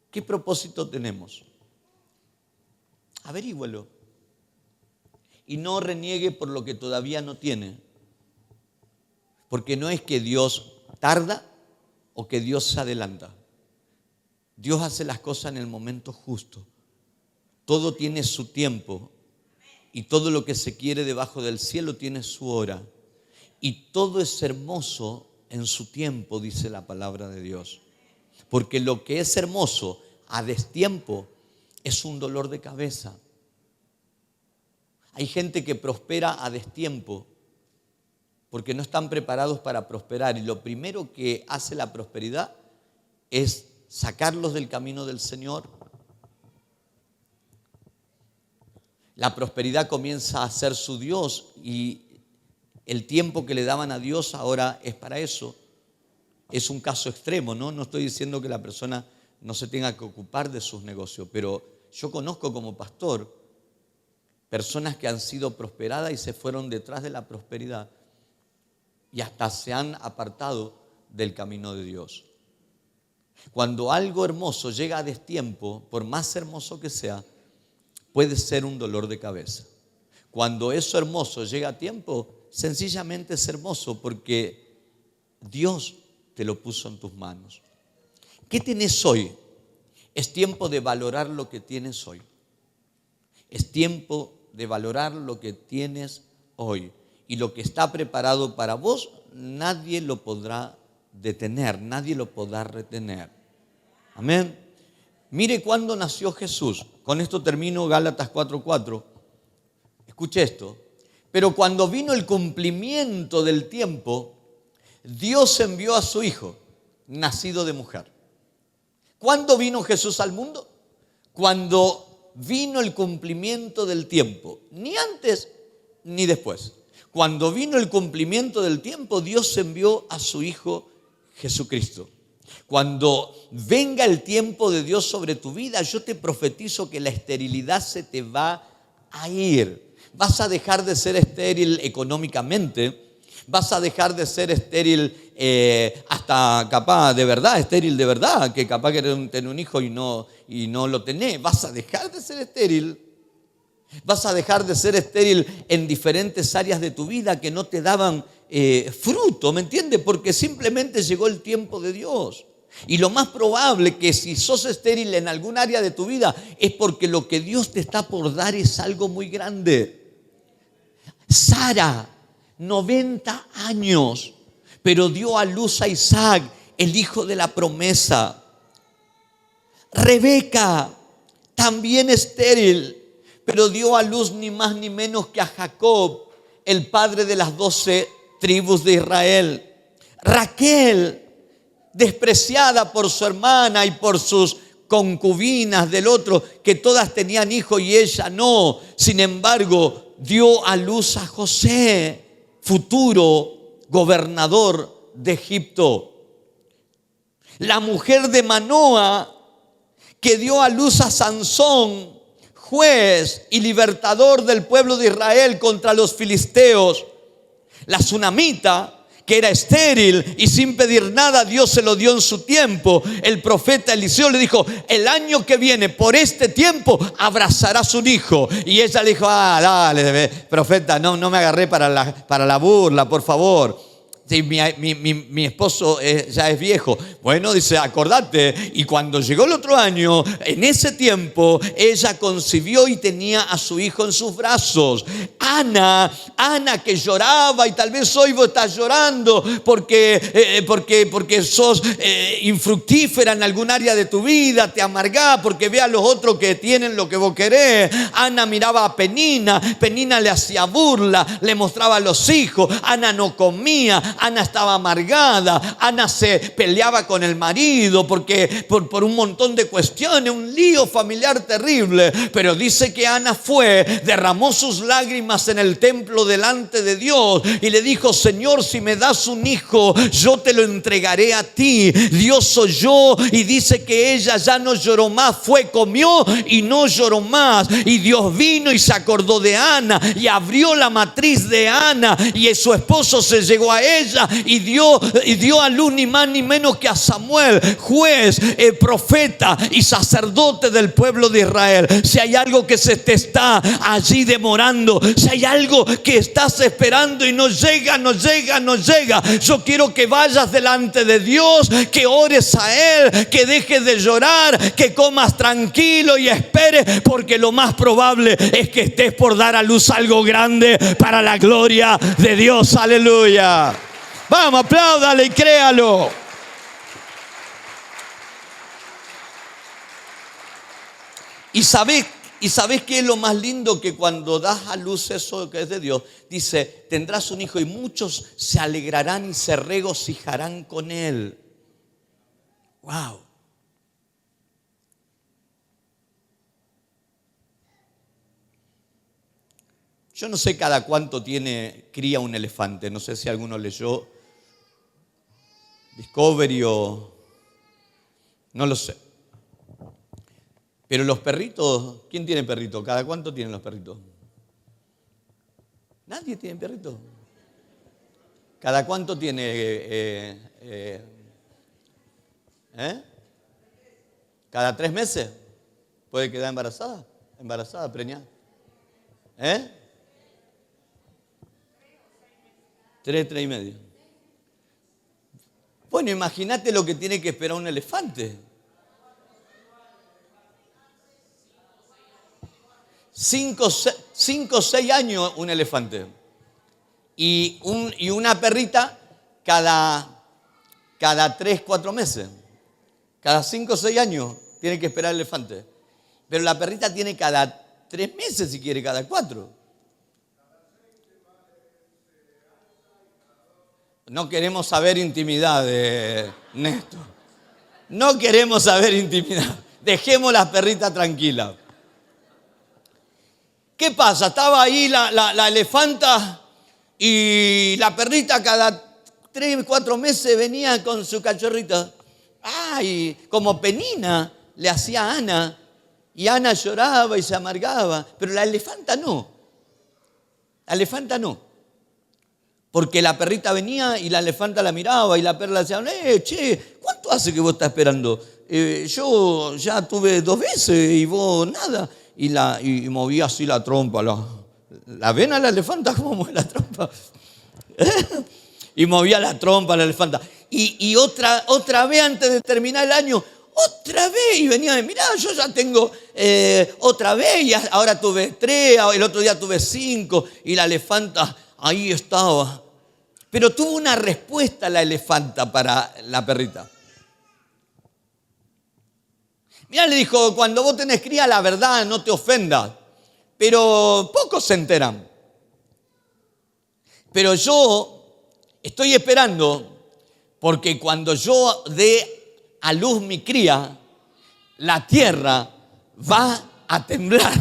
¿Qué propósito tenemos? Averígüelo. Y no reniegue por lo que todavía no tiene. Porque no es que Dios tarda o que Dios se adelanta. Dios hace las cosas en el momento justo. Todo tiene su tiempo. Y todo lo que se quiere debajo del cielo tiene su hora. Y todo es hermoso en su tiempo, dice la palabra de Dios. Porque lo que es hermoso a destiempo es un dolor de cabeza. Hay gente que prospera a destiempo porque no están preparados para prosperar. Y lo primero que hace la prosperidad es sacarlos del camino del Señor. La prosperidad comienza a ser su Dios y el tiempo que le daban a Dios ahora es para eso. Es un caso extremo, ¿no? No estoy diciendo que la persona no se tenga que ocupar de sus negocios, pero yo conozco como pastor personas que han sido prosperadas y se fueron detrás de la prosperidad y hasta se han apartado del camino de Dios. Cuando algo hermoso llega a destiempo, por más hermoso que sea, puede ser un dolor de cabeza. Cuando eso hermoso llega a tiempo, sencillamente es hermoso porque Dios te lo puso en tus manos. ¿Qué tienes hoy? Es tiempo de valorar lo que tienes hoy. Es tiempo de valorar lo que tienes hoy. Y lo que está preparado para vos, nadie lo podrá detener, nadie lo podrá retener. Amén. Mire cuándo nació Jesús. Con esto termino Gálatas 4:4. Escuche esto. Pero cuando vino el cumplimiento del tiempo, Dios envió a su Hijo, nacido de mujer. ¿Cuándo vino Jesús al mundo? Cuando vino el cumplimiento del tiempo. Ni antes ni después. Cuando vino el cumplimiento del tiempo, Dios envió a su Hijo Jesucristo. Cuando venga el tiempo de Dios sobre tu vida, yo te profetizo que la esterilidad se te va a ir. Vas a dejar de ser estéril económicamente, vas a dejar de ser estéril hasta capaz de verdad, estéril de verdad, que capaz querés tener un hijo y no lo tenés. Vas a dejar de ser estéril. Vas a dejar de ser estéril en diferentes áreas de tu vida que no te daban fruto, ¿me entiendes? Porque simplemente llegó el tiempo de Dios. Y lo más probable que si sos estéril en algún área de tu vida es porque lo que Dios te está por dar es algo muy grande. Sara, 90 años, pero dio a luz a Isaac, el hijo de la promesa. Rebeca, también estéril, pero dio a luz ni más ni menos que a Jacob, el padre de las 12 tribus de Israel. Raquel, despreciada por su hermana y por sus concubinas del otro, que todas tenían hijos y ella no. Sin embargo, dio a luz a José, futuro gobernador de Egipto. La mujer de Manoa, que dio a luz a Sansón, juez y libertador del pueblo de Israel contra los filisteos. La tsunamita, que era estéril y sin pedir nada, Dios se lo dio en su tiempo. El profeta Eliseo le dijo: el año que viene, por este tiempo, abrazarás un hijo. Y ella le dijo: dale, profeta, no me agarré para la burla, por favor. Sí, mi esposo ya es viejo. Bueno, dice, acordate. Y cuando llegó el otro año, en ese tiempo, ella concibió y tenía a su hijo en sus brazos. Ana, que lloraba, y tal vez hoy vos estás llorando porque sos infructífera en algún área de tu vida, te amargás porque ve a los otros que tienen lo que vos querés. Ana miraba a Penina le hacía burla, le mostraba a los hijos. Ana no comía, Ana estaba amargada, Ana se peleaba con el marido porque por un montón de cuestiones, un lío familiar terrible. Pero dice que Ana derramó sus lágrimas en el templo delante de Dios y le dijo: Señor, si me das un hijo, yo te lo entregaré a ti. Dios oyó y dice que ella ya no lloró más, comió y no lloró más. Y Dios vino y se acordó de Ana y abrió la matriz de Ana, y su esposo se llegó a ella y dio a luz ni más ni menos que a Samuel, juez, profeta y sacerdote del pueblo de Israel. Si hay algo que se te está allí demorando, si hay algo que estás esperando y no llega, yo quiero que vayas delante de Dios, que ores a Él, que dejes de llorar, que comas tranquilo y esperes, porque lo más probable es que estés por dar a luz algo grande para la gloria de Dios. Aleluya. Vamos, apláudale y créalo. ¿Y ¿Y sabés qué es lo más lindo? Que cuando das a luz eso que es de Dios, dice, tendrás un hijo y muchos se alegrarán y se regocijarán con él. ¡Wow! Yo no sé cada cuánto cría un elefante. No sé si alguno leyó Discovery o... No lo sé. Pero los perritos, ¿quién tiene perrito? ¿Cada cuánto tienen los perritos? Nadie tiene perrito. ¿Cada cuánto tiene? ¿Cada 3 meses? ¿Puede quedar embarazada? ¿Embarazada, preñada? 3 y medio. Bueno, imagínate lo que tiene que esperar un elefante. 5 o 6 años un elefante. Y una perrita cada 3, 4 meses. Cada 5 o 6 años tiene que esperar el elefante. Pero la perrita tiene cada 3 meses si quiere, cada 4. No queremos saber intimidad, Néstor. No queremos saber intimidad. Dejemos las perritas tranquilas. ¿Qué pasa? Estaba ahí la elefanta y la perrita cada 3, 4 meses venía con su cachorrita. Ay, como Penina le hacía a Ana. Y Ana lloraba y se amargaba. Pero la elefanta no. La elefanta no. Porque la perrita venía y la elefanta la miraba y la perra le decía, che, ¿cuánto hace que vos estás esperando? Yo ya tuve 2 veces y vos nada. Y movía así la trompa. ¿La ven a la elefanta cómo mueve la trompa? Y movía la trompa a la elefanta. Y otra vez antes de terminar el año, otra vez. Y venía, mirá, yo ya tengo otra vez. Y ahora tuve 3, el otro día tuve 5. Y la elefanta ahí estaba. Pero tuvo una respuesta la elefanta para la perrita. Mirá, le dijo, cuando vos tenés cría, la verdad, no te ofendas. Pero pocos se enteran. Pero yo estoy esperando, porque cuando yo dé a luz mi cría, la tierra va a temblar.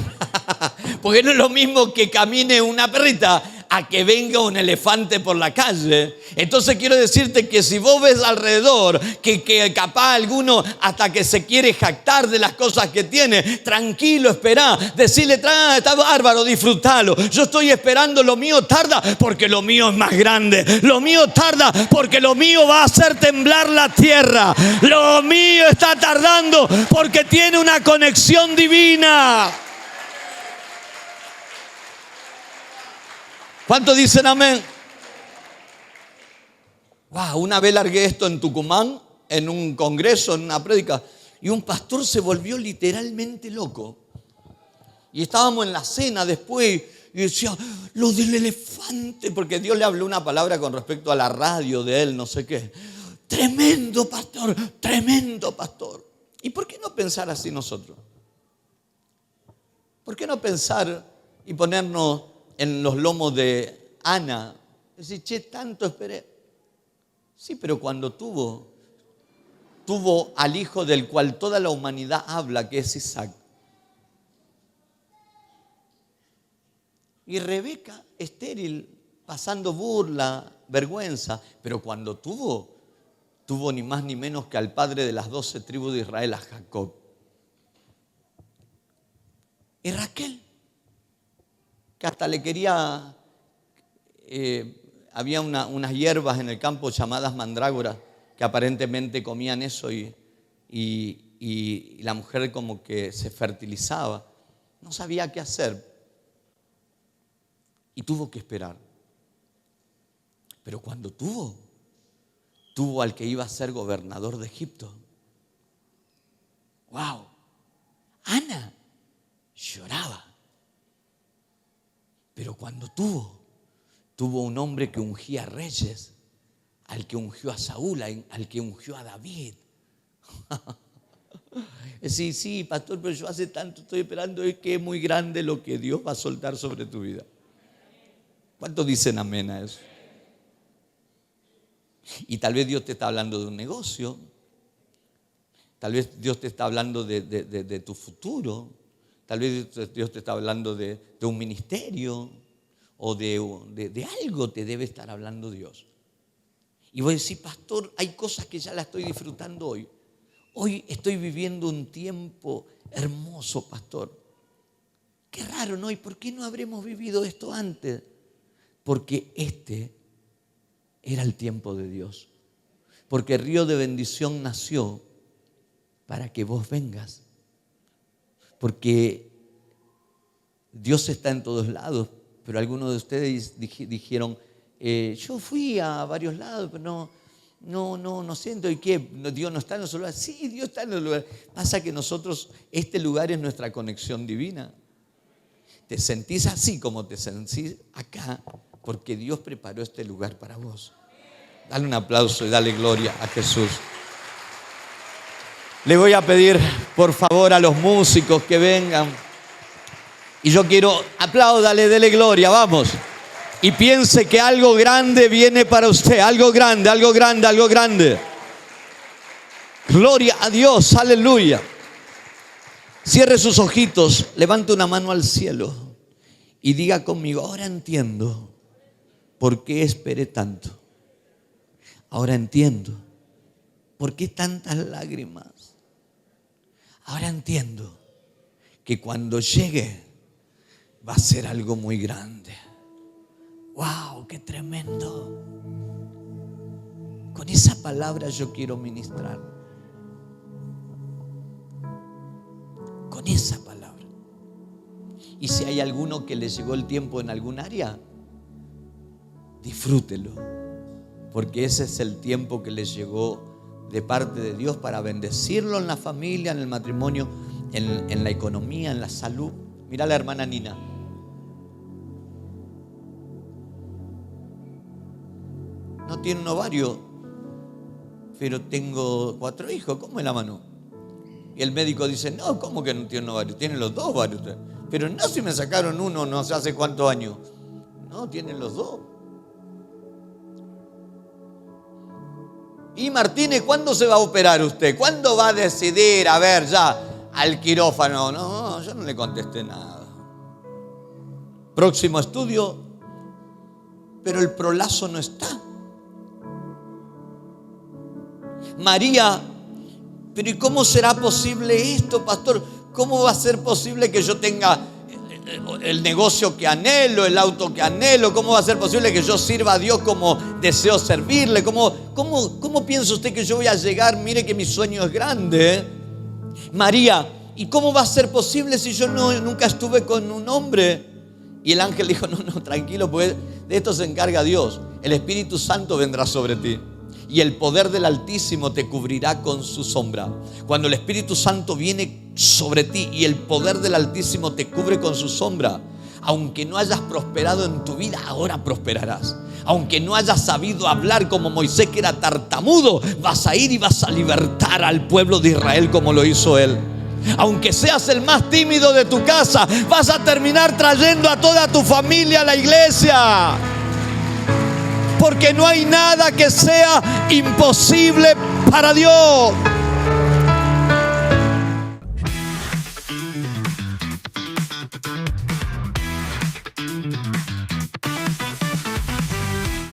Porque no es lo mismo que camine una perrita a que venga un elefante por la calle. Entonces quiero decirte que si vos ves alrededor que capaz alguno hasta que se quiere jactar de las cosas que tiene, tranquilo, esperá, decirle, está bárbaro, disfrútalo. Yo estoy esperando, lo mío tarda porque lo mío es más grande. Lo mío tarda porque lo mío va a hacer temblar la tierra. Lo mío está tardando porque tiene una conexión divina. ¿Cuántos dicen amén? Wow, una vez largué esto en Tucumán, en un congreso, en una prédica, y un pastor se volvió literalmente loco. Y estábamos en la cena después, y decía, lo del elefante, porque Dios le habló una palabra con respecto a la radio de él, no sé qué. Tremendo pastor, tremendo pastor. ¿Y por qué no pensar así nosotros? ¿Por qué no pensar y ponernos en los lomos de Ana? Decir, che, tanto esperé. Sí, pero cuando tuvo al hijo del cual toda la humanidad habla, que es Isaac. Y Rebeca, estéril, pasando burla, vergüenza, pero cuando tuvo ni más ni menos que al padre de las 12 tribus de Israel, a Jacob. Y Raquel, que hasta le quería, había unas hierbas en el campo llamadas mandrágoras, que aparentemente comían eso y la mujer como que se fertilizaba. No sabía qué hacer y tuvo que esperar. Pero cuando tuvo al que iba a ser gobernador de Egipto. ¡Wow! Ana lloraba. Pero cuando tuvo un hombre que ungía reyes, al que ungió a Saúl, al que ungió a David. Sí, sí, pastor, pero yo hace tanto estoy esperando, es que es muy grande lo que Dios va a soltar sobre tu vida. ¿Cuántos dicen amén a eso? Y tal vez Dios te está hablando de un negocio, tal vez Dios te está hablando de tu futuro, tal vez Dios te está hablando de un ministerio o de algo te debe estar hablando Dios. Y voy a decir, pastor, hay cosas que ya las estoy disfrutando hoy. Hoy estoy viviendo un tiempo hermoso, pastor. Qué raro, ¿no? ¿Y por qué no habremos vivido esto antes? Porque este era el tiempo de Dios. Porque Río de Bendición nació para que vos vengas. Porque Dios está en todos lados, pero algunos de ustedes dijeron, yo fui a varios lados, pero no siento. ¿Y qué? ¿Dios no está en los lugares? Sí, Dios está en los lugares. Pasa que nosotros, este lugar es nuestra conexión divina. Te sentís así como te sentís acá, porque Dios preparó este lugar para vos. Dale un aplauso y dale gloria a Jesús. Le voy a pedir, por favor, a los músicos que vengan. Y yo quiero, apláudale, dele gloria, vamos. Y piense que algo grande viene para usted, algo grande, algo grande, algo grande. Gloria a Dios, aleluya. Cierre sus ojitos, levante una mano al cielo y diga conmigo, ahora entiendo por qué esperé tanto. Ahora entiendo por qué tantas lágrimas. Ahora entiendo que cuando llegue va a ser algo muy grande. ¡Wow! ¡Qué tremendo! Con esa palabra yo quiero ministrar. Con esa palabra. Y si hay alguno que le llegó el tiempo en algún área, disfrútelo. Porque ese es el tiempo que le llegó de parte de Dios para bendecirlo en la familia, en el matrimonio, en la economía, en la salud. Mira a la hermana Nina. No tiene un ovario, pero tengo 4 hijos. ¿Cómo es la mano? Y el médico dice, no, ¿cómo que no tiene un ovario? Tiene los 2 ovarios. Pero no, si me sacaron uno no sé hace cuántos años. No, tienen los 2. Y Martínez, ¿cuándo se va a operar usted? ¿Cuándo va a decidir, a ver, ya, al quirófano? No, yo no le contesté nada. Próximo estudio, pero el prolazo no está. María, pero ¿y cómo será posible esto, pastor? ¿Cómo va a ser posible que yo tenga el negocio que anhelo, el auto que anhelo? ¿Cómo va a ser posible que yo sirva a Dios como deseo servirle? ¿Cómo piensa usted que yo voy a llegar? Mire que mi sueño es grande, ¿eh? María, ¿y cómo va a ser posible si yo nunca estuve con un hombre? Y el ángel dijo, no, tranquilo, pues de esto se encarga Dios. El Espíritu Santo vendrá sobre ti. Y el poder del Altísimo te cubrirá con su sombra. Cuando el Espíritu Santo viene sobre ti y el poder del Altísimo te cubre con su sombra, aunque no hayas prosperado en tu vida, ahora prosperarás. Aunque no hayas sabido hablar como Moisés, que era tartamudo, vas a ir y vas a libertar al pueblo de Israel como lo hizo él. Aunque seas el más tímido de tu casa, vas a terminar trayendo a toda tu familia a la iglesia. Porque no hay nada que sea imposible para Dios.